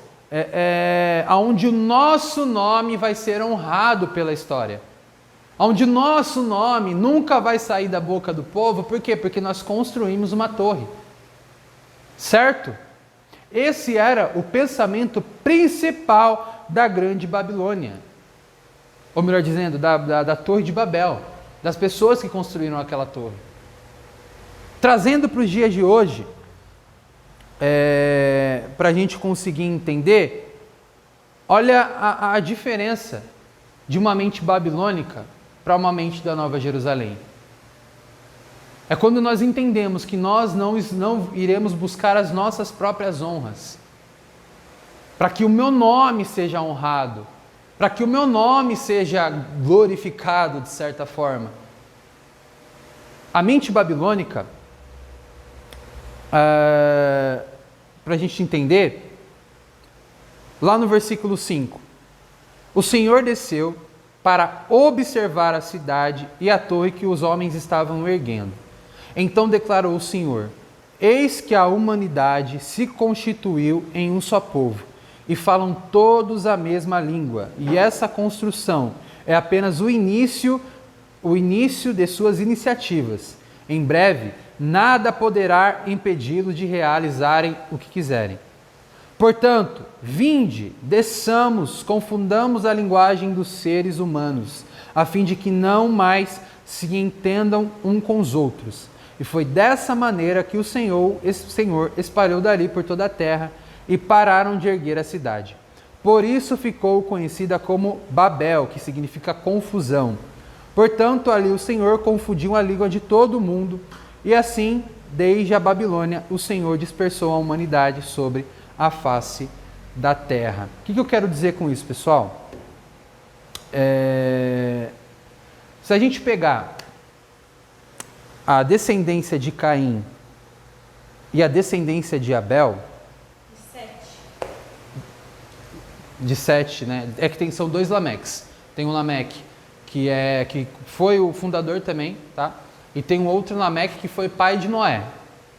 onde o nosso nome vai ser honrado pela história. Onde o nosso nome nunca vai sair da boca do povo. Por quê? Porque nós construímos uma torre. Certo? Esse era o pensamento principal da Grande Babilônia. Ou melhor dizendo, da Torre de Babel. Das pessoas que construíram aquela torre. Trazendo para os dias de hoje, para a gente conseguir entender, olha a diferença de uma mente babilônica para uma mente da Nova Jerusalém. É quando nós entendemos que nós não iremos buscar as nossas próprias honras, para que o meu nome seja honrado, para que o meu nome seja glorificado de certa forma. A mente babilônica, para a gente entender, lá no versículo 5, o Senhor desceu para observar a cidade e a torre que os homens estavam erguendo. Então declarou o Senhor: eis que a humanidade se constituiu em um só povo, e falam todos a mesma língua, e essa construção é apenas o início de suas iniciativas. Em breve, nada poderá impedi-los de realizarem o que quiserem. Portanto, vinde, desçamos, confundamos a linguagem dos seres humanos, a fim de que não mais se entendam um com os outros. E foi dessa maneira que o Senhor espalhou dali por toda a terra, e pararam de erguer a cidade. Por isso ficou conhecida como Babel, que significa confusão. Portanto, ali o Senhor confundiu a língua de todo o mundo, e assim, desde a Babilônia, o Senhor dispersou a humanidade sobre a face da terra. O que eu quero dizer com isso, pessoal? Se a gente pegar a descendência de Caim e a descendência de Abel, de Sete, né? São dois Lameques. Tem um Lameque que foi o fundador também, tá? E tem um outro Lameque que foi pai de Noé.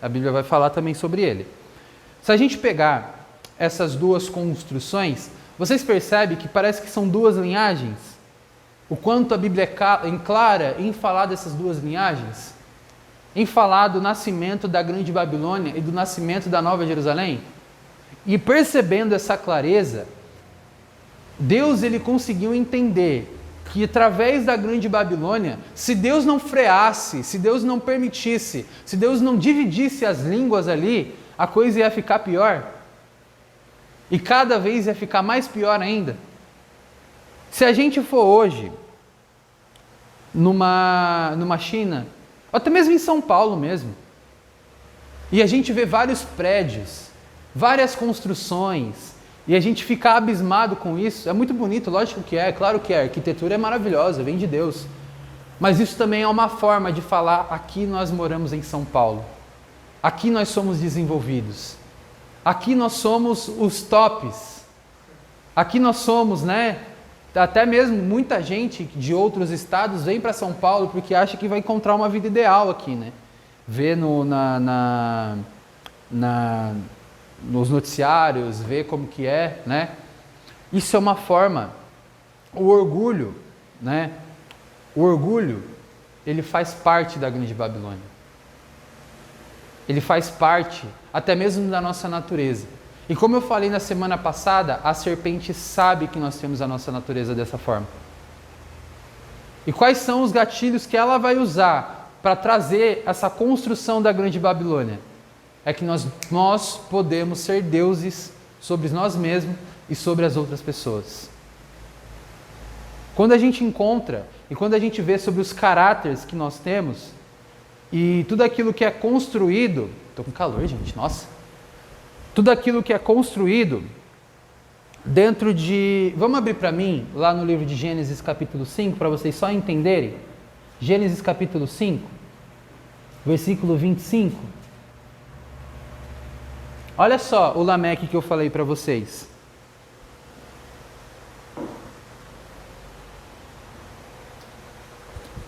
A Bíblia vai falar também sobre ele. Se a gente pegar essas duas construções, vocês percebem que parece que são duas linhagens? O quanto a Bíblia é clara em falar dessas duas linhagens? Em falar do nascimento da Grande Babilônia e do nascimento da Nova Jerusalém? E percebendo essa clareza, Deus ele conseguiu entender que através da Grande Babilônia, se Deus não freasse, se Deus não permitisse, se Deus não dividisse as línguas ali, a coisa ia ficar pior. E cada vez ia ficar mais pior ainda. Se a gente for hoje numa China, ou até mesmo em São Paulo mesmo, e a gente vê vários prédios, várias construções, e a gente fica abismado com isso, é muito bonito, lógico que é, claro que é, a arquitetura é maravilhosa, vem de Deus. Mas isso também é uma forma de falar, aqui nós moramos em São Paulo, aqui nós somos desenvolvidos, aqui nós somos os tops, aqui nós somos, né? Até mesmo muita gente de outros estados vem para São Paulo porque acha que vai encontrar uma vida ideal aqui, né? Vê nos noticiários, vê como que é, né? Isso é uma forma. O orgulho, né? O orgulho, ele faz parte da Grande Babilônia. Ele faz parte, até mesmo da nossa natureza. E como eu falei na semana passada, a serpente sabe que nós temos a nossa natureza dessa forma. E quais são os gatilhos que ela vai usar para trazer essa construção da Grande Babilônia? É que nós podemos ser deuses sobre nós mesmos e sobre as outras pessoas. Quando a gente encontra e quando a gente vê sobre os caráteres que nós temos e tudo aquilo que é construído... Estou com calor, gente, nossa. Tudo aquilo que é construído dentro de... Vamos abrir para mim, lá no livro de Gênesis capítulo 5, para vocês só entenderem. Gênesis capítulo 5, versículo 25. Olha só o Lameque que eu falei para vocês.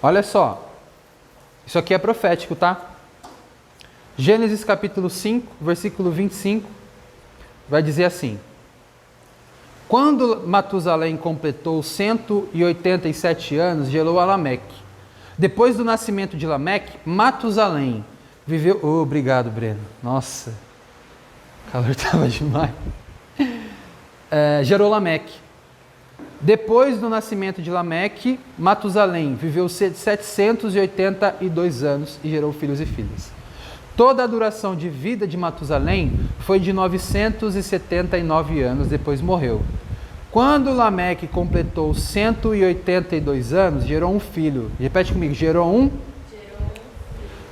Olha só. Isso aqui é profético, tá? Gênesis capítulo 5, versículo 25, vai dizer assim: Quando Matusalém completou 187 anos, gerou a Lameque. Depois do nascimento de Lameque, Matusalém viveu... obrigado, Breno. Nossa, o calor estava demais. Gerou Lameque. Depois do nascimento de Lameque, Matusalém viveu 782 anos e gerou filhos e filhas. Toda a duração de vida de Matusalém foi de 979 anos, depois morreu. Quando Lameque completou 182 anos, gerou um filho. Repete comigo, gerou um?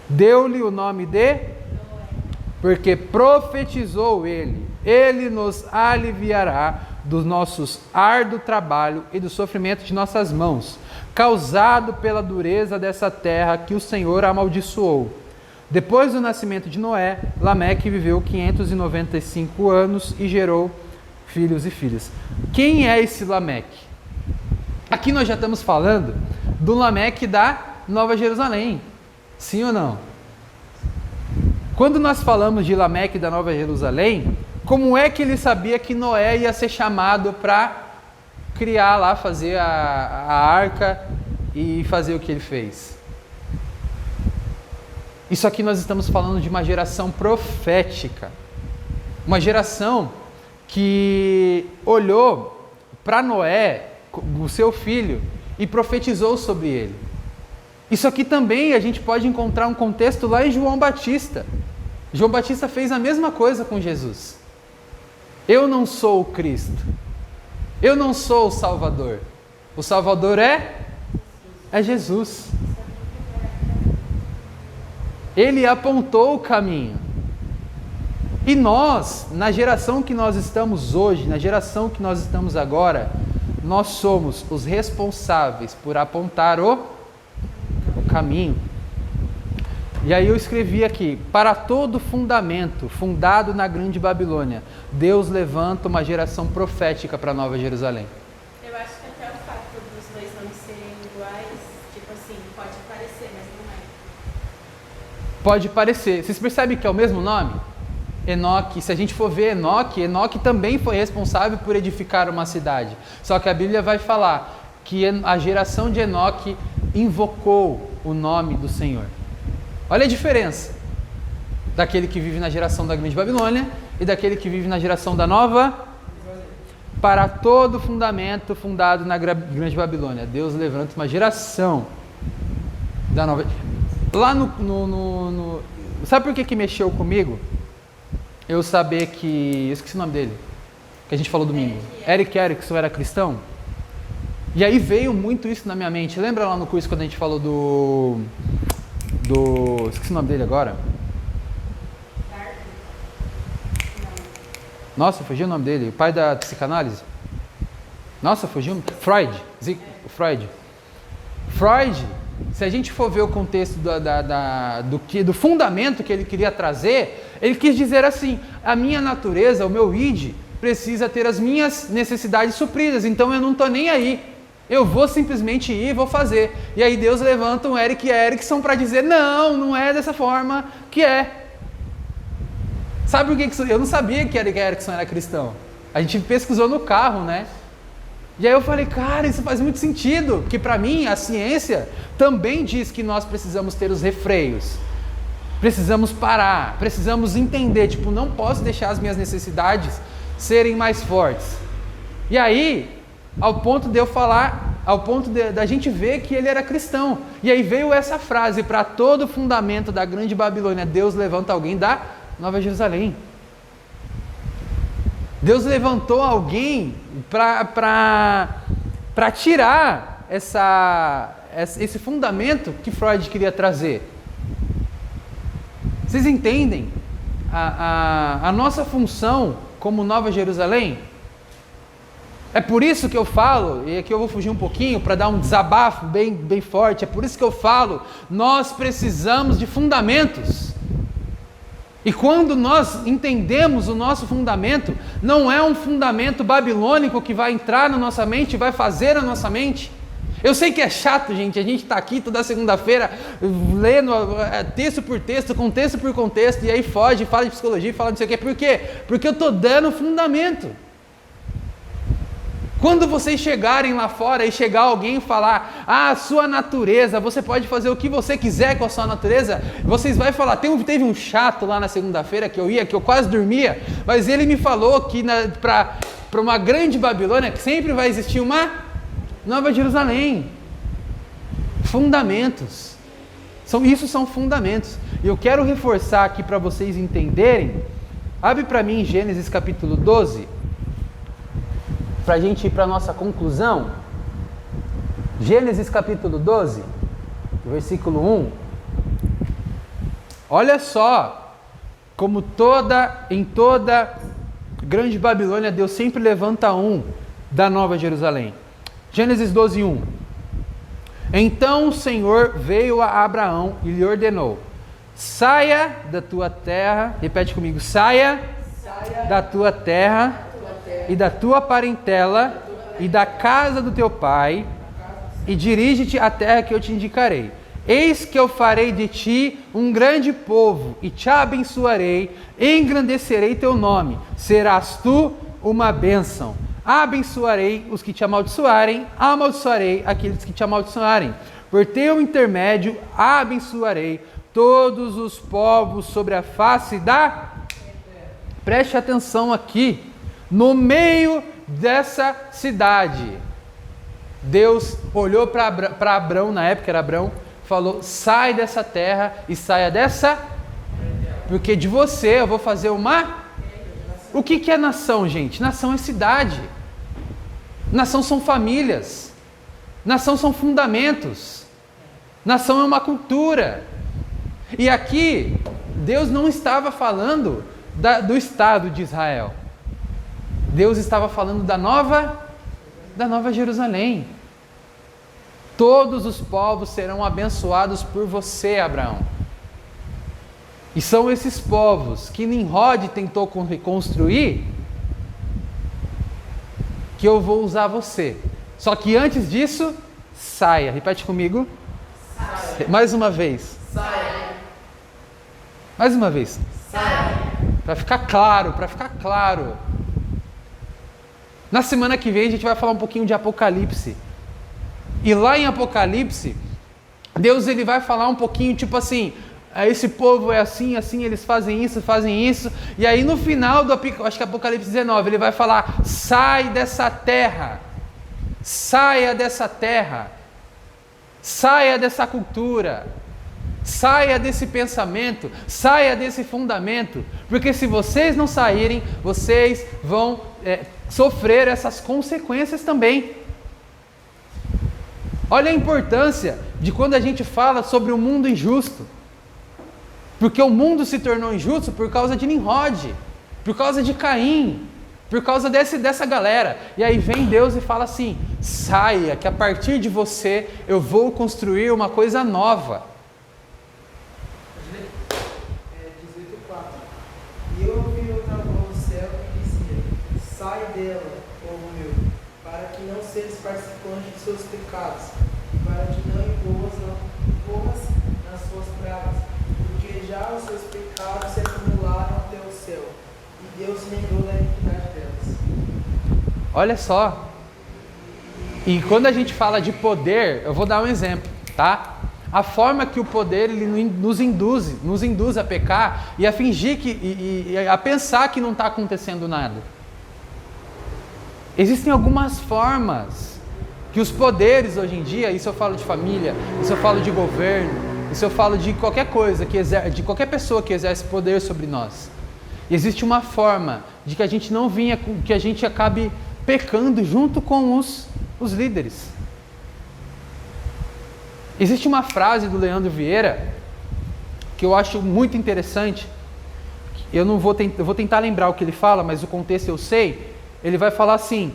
Deu-lhe o nome de? Porque profetizou ele. Ele nos aliviará dos nossos árduo trabalho e do sofrimento de nossas mãos, causado pela dureza dessa terra que o Senhor amaldiçoou. Depois do nascimento de Noé, Lameque viveu 595 anos e gerou filhos e filhas. Quem é esse Lameque? Aqui nós já estamos falando do Lameque da Nova Jerusalém. Sim ou não? Quando nós falamos de Lameque da Nova Jerusalém, como é que ele sabia que Noé ia ser chamado para criar lá, fazer a arca e fazer o que ele fez? Isso aqui nós estamos falando de uma geração profética. Uma geração que olhou para Noé, o seu filho, e profetizou sobre ele. Isso aqui também a gente pode encontrar um contexto lá em João Batista. João Batista fez a mesma coisa com Jesus. Eu não sou o Cristo. Eu não sou o Salvador. O Salvador é Jesus. Ele apontou o caminho. E nós, na geração que nós estamos hoje, na geração que nós estamos agora, nós somos os responsáveis por apontar o caminho. E aí eu escrevi aqui: para todo fundamento fundado na Grande Babilônia, Deus levanta uma geração profética para a Nova Jerusalém. Eu acho que até o fato dos dois nomes serem iguais, tipo assim, pode parecer, mas não é. Pode parecer. Vocês percebem que é o mesmo nome? Enoque. Se a gente for ver Enoque também foi responsável por edificar uma cidade. Só que a Bíblia vai falar que a geração de Enoque invocou o nome do Senhor. Olha a diferença daquele que vive na geração da Grande Babilônia e daquele que vive na geração da Nova. Para todo fundamento fundado na Grande Babilônia, Deus levanta uma geração da Nova. Lá sabe por que mexeu comigo? Eu saber que... eu esqueci o nome dele, que a gente falou domingo. Eric Erickson era cristão. E aí veio muito isso na minha mente. Lembra lá no curso quando a gente falou do... esqueci o nome dele agora. Nossa, fugiu o nome dele. O pai da psicanálise. Nossa, fugiu. Freud. Freud, se a gente for ver o contexto do fundamento que ele queria trazer, ele quis dizer assim: a minha natureza, o meu id, precisa ter as minhas necessidades supridas, então eu não estou nem aí. Eu vou simplesmente ir e vou fazer. E aí Deus levanta um Eric Erickson para dizer: não é dessa forma que é. Sabe por que eu não sabia que Eric Erickson era cristão? A gente pesquisou no carro, né? E aí eu falei: cara, isso faz muito sentido, porque para mim a ciência também diz que nós precisamos ter os refreios. Precisamos parar, precisamos entender, tipo, não posso deixar as minhas necessidades serem mais fortes. E aí, ao ponto de eu falar, ao ponto da gente ver que ele era cristão. E aí veio essa frase: para todo fundamento da Grande Babilônia, Deus levanta alguém da Nova Jerusalém. Deus levantou alguém para tirar esse fundamento que Freud queria trazer. Vocês entendem a nossa função como Nova Jerusalém? É por isso que eu falo, e aqui eu vou fugir um pouquinho para dar um desabafo bem forte, é por isso que eu falo, nós precisamos de fundamentos. E quando nós entendemos o nosso fundamento, não é um fundamento babilônico que vai entrar na nossa mente e vai fazer a nossa mente. Eu sei que é chato, gente, a gente está aqui toda segunda-feira lendo texto por texto, contexto por contexto, e aí foge, fala de psicologia, fala de não sei o quê. Por quê? Porque eu estou dando fundamento. Quando vocês chegarem lá fora e chegar alguém e falar, a sua natureza, você pode fazer o que você quiser com a sua natureza, vocês vão falar, teve um chato lá na segunda-feira que eu quase dormia, mas ele me falou que para uma grande Babilônia, que sempre vai existir uma Nova Jerusalém. Fundamentos. Isso são fundamentos. E eu quero reforçar aqui para vocês entenderem. Abre para mim Gênesis capítulo 12. Para a gente ir para a nossa conclusão. Gênesis capítulo 12, versículo 1. Olha só como em toda grande Babilônia Deus sempre levanta um da Nova Jerusalém. Gênesis 12, 1. Então o Senhor veio a Abraão e lhe ordenou: saia da tua terra, repete comigo, saia da tua terra e da tua parentela e da casa do teu pai e dirige-te à terra que eu te indicarei. Eis que eu farei de ti um grande povo e te abençoarei, engrandecerei teu nome, serás tu uma bênção. Abençoarei os que te amaldiçoarem, amaldiçoarei aqueles que te amaldiçoarem. Por teu intermédio abençoarei todos os povos sobre a face da... Preste atenção aqui. No meio dessa cidade, Deus olhou para Abrão, na época era Abrão, falou: sai dessa terra e saia dessa, porque de você eu vou fazer uma... O que é nação, gente? Nação é cidade. Nação são famílias. Nação são fundamentos. Nação é uma cultura. E aqui, Deus não estava falando do Estado de Israel. Deus estava falando da Nova Jerusalém. Todos os povos serão abençoados por você, Abraão. E são esses povos que Nimrod tentou reconstruir, que eu vou usar você. Só que antes disso, saia. Repete comigo. Saia. Mais uma vez. Saia. Mais uma vez. Saia. Para ficar claro. Na semana que vem a gente vai falar um pouquinho de Apocalipse. E lá em Apocalipse, Deus ele vai falar um pouquinho tipo assim, esse povo é assim, eles fazem isso. E aí no final acho que Apocalipse 19, ele vai falar: sai dessa terra, saia dessa terra, saia dessa cultura, saia desse pensamento, saia desse fundamento, porque se vocês não saírem, vocês vão sofrer essas consequências também. Olha a importância de quando a gente fala sobre o mundo injusto. Porque o mundo se tornou injusto por causa de Nimrod, por causa de Caim, por causa dessa galera. E aí vem Deus e fala assim: saia, que a partir de você eu vou construir uma coisa nova. 18:4. E eu ouvi outra voz do céu que dizia: sai dela, povo meu, para que não sejas participante de seus pecados, e para que não incorras nas suas pragas, porque já os seus pecados se acumularam até o céu, e Deus lembrou da iniquidade delas. Olha só. E quando a gente fala de poder, eu vou dar um exemplo, tá? A forma que o poder ele nos induz a pecar e a fingir e a pensar que não está acontecendo nada. Existem algumas formas que os poderes hoje em dia, isso eu falo de família, isso eu falo de governo, isso eu falo de qualquer coisa, de qualquer pessoa que exerce poder sobre nós. Existe uma forma de que a gente não que a gente acabe pecando junto com os líderes. Existe uma frase do Leandro Vieira que eu acho muito interessante. Eu vou tentar lembrar o que ele fala, mas o contexto eu sei. Ele vai falar assim: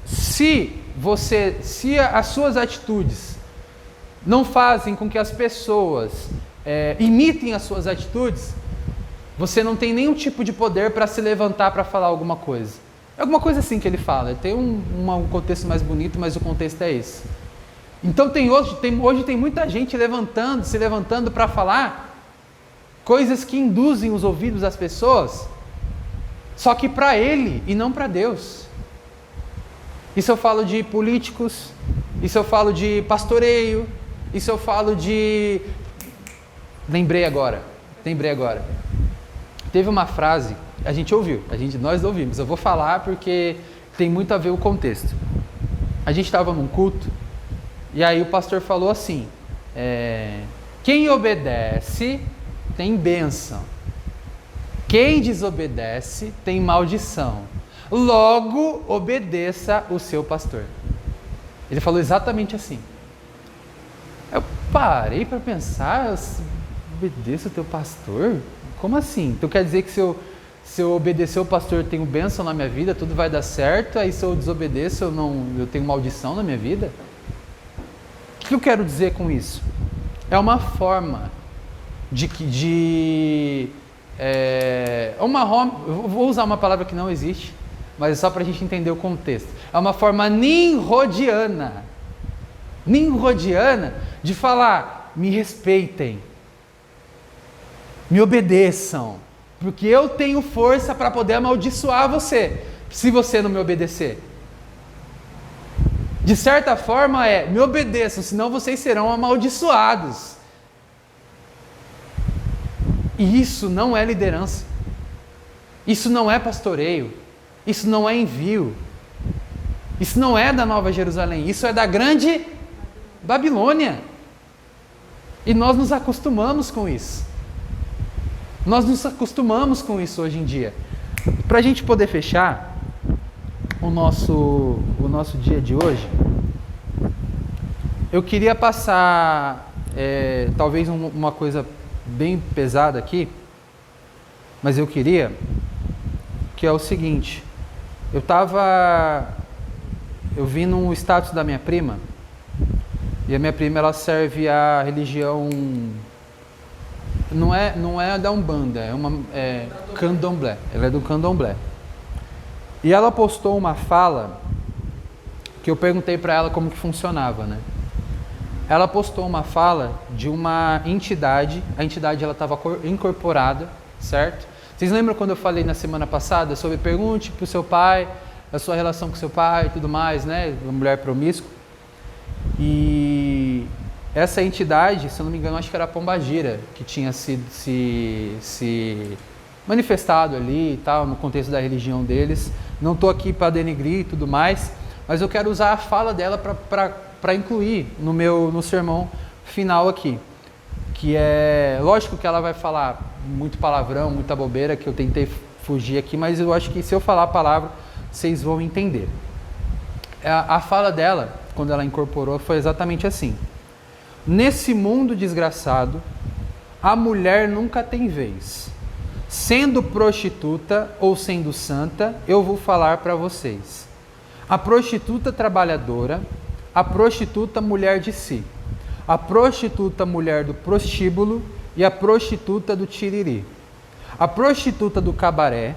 se as suas atitudes não fazem com que as pessoas imitem as suas atitudes, você não tem nenhum tipo de poder para se levantar para falar alguma coisa. É alguma coisa assim que ele fala. Tem um contexto mais bonito, mas o contexto é esse. Então hoje tem muita gente se levantando para falar coisas que induzem os ouvidos das pessoas, só que para ele e não para Deus. Isso eu falo de políticos, isso eu falo de pastoreio, isso eu falo de... Lembrei agora. Teve uma frase, a gente ouviu, nós ouvimos, eu vou falar porque tem muito a ver o contexto. A gente estava num culto, e aí o pastor falou assim, quem obedece tem bênção, quem desobedece tem maldição, logo obedeça o seu pastor. Ele falou exatamente assim. Eu parei para pensar, eu obedeço o teu pastor? Como assim? Então quer dizer que se eu obedecer o pastor, eu tenho bênção na minha vida, tudo vai dar certo, aí se eu desobedeço, eu tenho maldição na minha vida? O que eu quero dizer com isso? É uma forma eu vou usar uma palavra que não existe, mas é só para a gente entender o contexto. É uma forma nimrodiana de falar, me respeitem, me obedeçam, porque eu tenho força para poder amaldiçoar você, se você não me obedecer. De certa forma me obedeçam, senão vocês serão amaldiçoados. E isso não é liderança, isso não é pastoreio, isso não é envio, isso não é da Nova Jerusalém, isso é da grande Babilônia. E nós nos acostumamos com isso. Nós nos acostumamos com isso hoje em dia. Para a gente poder fechar o nosso dia de hoje, eu queria passar talvez uma coisa bem pesada aqui, mas eu queria, que é o seguinte, eu vi no status da minha prima, e a minha prima ela serve a religião, não é da Umbanda, é Candomblé, ela é do Candomblé. E ela postou uma fala, que eu perguntei para ela como que funcionava, né? Ela postou uma fala de uma entidade, a entidade ela estava incorporada, certo? Vocês lembram quando eu falei na semana passada sobre pergunte para o seu pai, a sua relação com seu pai e tudo mais, né? Uma mulher promíscua. E essa entidade, se eu não me engano, acho que era a Pombagira, que tinha se manifestado ali e tal, no contexto da religião deles. Não estou aqui para denegrir e tudo mais, mas eu quero usar a fala dela para incluir no sermão final aqui. Que é, lógico que ela vai falar muito palavrão, muita bobeira, que eu tentei fugir aqui, mas eu acho que se eu falar a palavra, vocês vão entender. A fala dela, quando ela incorporou, foi exatamente assim. Nesse mundo desgraçado, a mulher nunca tem vez. Sendo prostituta ou sendo santa, eu vou falar para vocês. A prostituta trabalhadora, a prostituta mulher de si, a prostituta mulher do prostíbulo e a prostituta do tiriri, a prostituta do cabaré,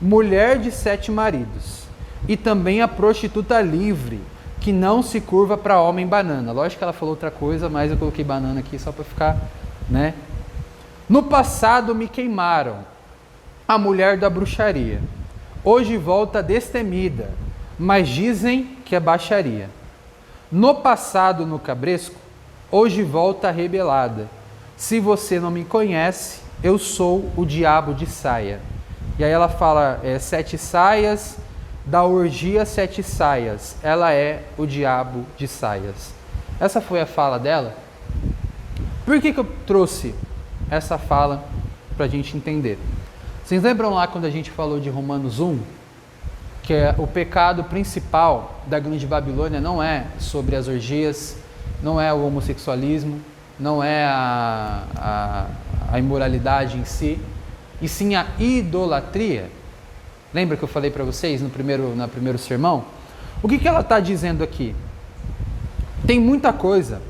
mulher de 7 maridos, e também a prostituta livre, que não se curva para homem banana. Lógico que ela falou outra coisa, mas eu coloquei banana aqui só para ficar, né? No passado me queimaram, a mulher da bruxaria. Hoje volta destemida, mas dizem que é baixaria. No passado no cabresco, hoje volta rebelada. Se você não me conhece, eu sou o diabo de saia. E aí ela fala 7 saias, da orgia 7 saias. Ela é o diabo de saias. Essa foi a fala dela. Por que eu trouxe essa fala para a gente entender? Vocês lembram lá quando a gente falou de Romanos 1? Que o pecado principal da grande Babilônia não é sobre as orgias, não é o homossexualismo, não é a imoralidade em si, e sim a idolatria. Lembra que eu falei para vocês no primeiro sermão? O que ela está dizendo aqui? Tem muita coisa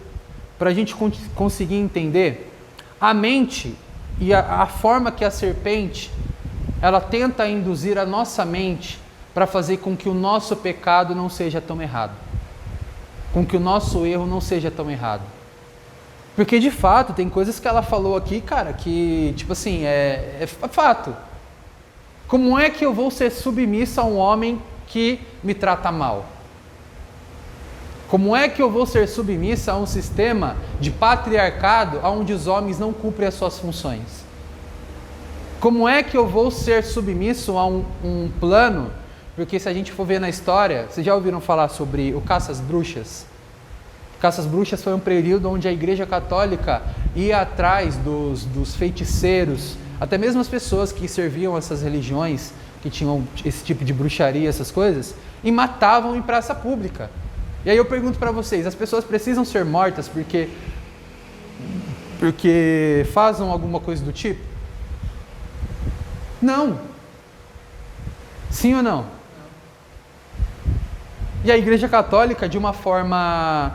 para a gente conseguir entender a mente e a forma que a serpente ela tenta induzir a nossa mente para fazer com que o nosso pecado não seja tão errado, com que o nosso erro não seja tão errado. Porque de fato tem coisas que ela falou aqui, cara, que tipo assim, é fato. Como é que eu vou ser submissa a um homem que me trata mal? Como é que eu vou ser submissa a um sistema de patriarcado onde os homens não cumprem as suas funções? Como é que eu vou ser submisso a um plano? Porque se a gente for ver na história, vocês já ouviram falar sobre o caça às bruxas? O caça às bruxas foi um período onde a Igreja Católica ia atrás dos feiticeiros, até mesmo as pessoas que serviam essas religiões, que tinham esse tipo de bruxaria, essas coisas, e matavam em praça pública. E aí eu pergunto para vocês, as pessoas precisam ser mortas porque fazem alguma coisa do tipo? Não. Sim ou não? E a Igreja Católica, de uma forma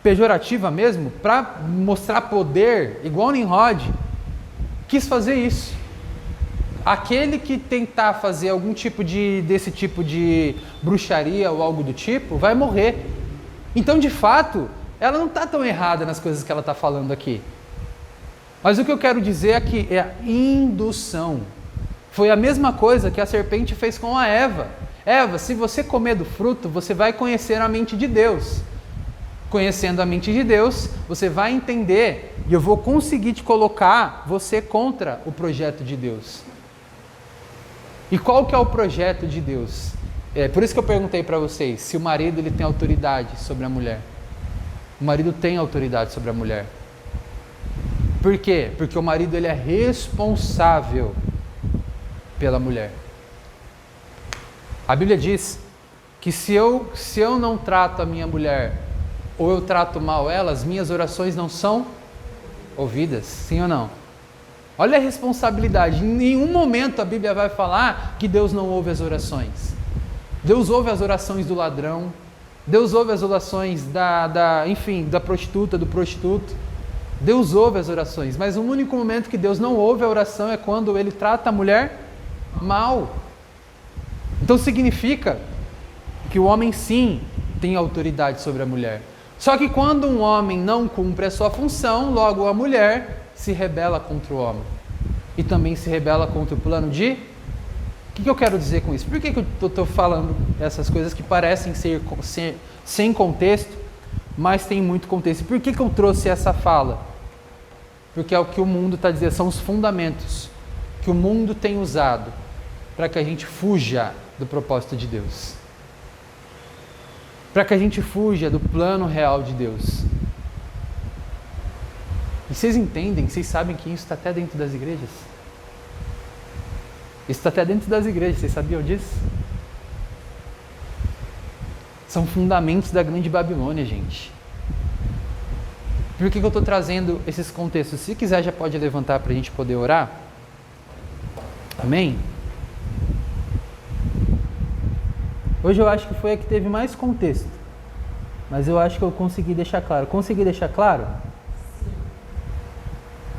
pejorativa mesmo, para mostrar poder, igual Nimrod, quis fazer isso. Aquele que tentar fazer algum tipo desse tipo de bruxaria ou algo do tipo, vai morrer. Então, de fato, ela não está tão errada nas coisas que ela está falando aqui. Mas o que eu quero dizer aqui é a indução. Foi a mesma coisa que a serpente fez com a Eva. Eva, se você comer do fruto, você vai conhecer a mente de Deus. Conhecendo a mente de Deus, você vai entender e eu vou conseguir te colocar você contra o projeto de Deus. E qual que é o projeto de Deus? É por isso que eu perguntei para vocês se o marido ele tem autoridade sobre a mulher. O marido tem autoridade sobre a mulher. Por quê? Porque o marido ele é responsável pela mulher. A Bíblia diz que se eu não trato a minha mulher ou eu trato mal ela, as minhas orações não são ouvidas, sim ou não? Olha a responsabilidade. Em nenhum momento a Bíblia vai falar que Deus não ouve as orações. Deus ouve as orações do ladrão, Deus ouve as orações da prostituta, do prostituto. Deus ouve as orações, mas o único momento que Deus não ouve a oração é quando ele trata a mulher mal. Então significa que o homem sim tem autoridade sobre a mulher. Só que quando um homem não cumpre a sua função, logo a mulher se rebela contra o homem. E também se rebela contra o plano de... O que eu quero dizer com isso? Por que eu estou falando essas coisas que parecem ser sem contexto, mas tem muito contexto? Por que eu trouxe essa fala? Porque é o que o mundo está dizendo, são os fundamentos que o mundo tem usado para que a gente fuja do propósito de Deus. Para que a gente fuja do plano real de Deus. E vocês entendem, vocês sabem que isso está até dentro das igrejas? Isso está até dentro das igrejas, vocês sabiam disso? São fundamentos da grande Babilônia, gente. Por que eu estou trazendo esses contextos? Se quiser já pode levantar para a gente poder orar. Amém? Hoje eu acho que foi a que teve mais contexto. Mas eu acho que eu consegui deixar claro. Consegui deixar claro?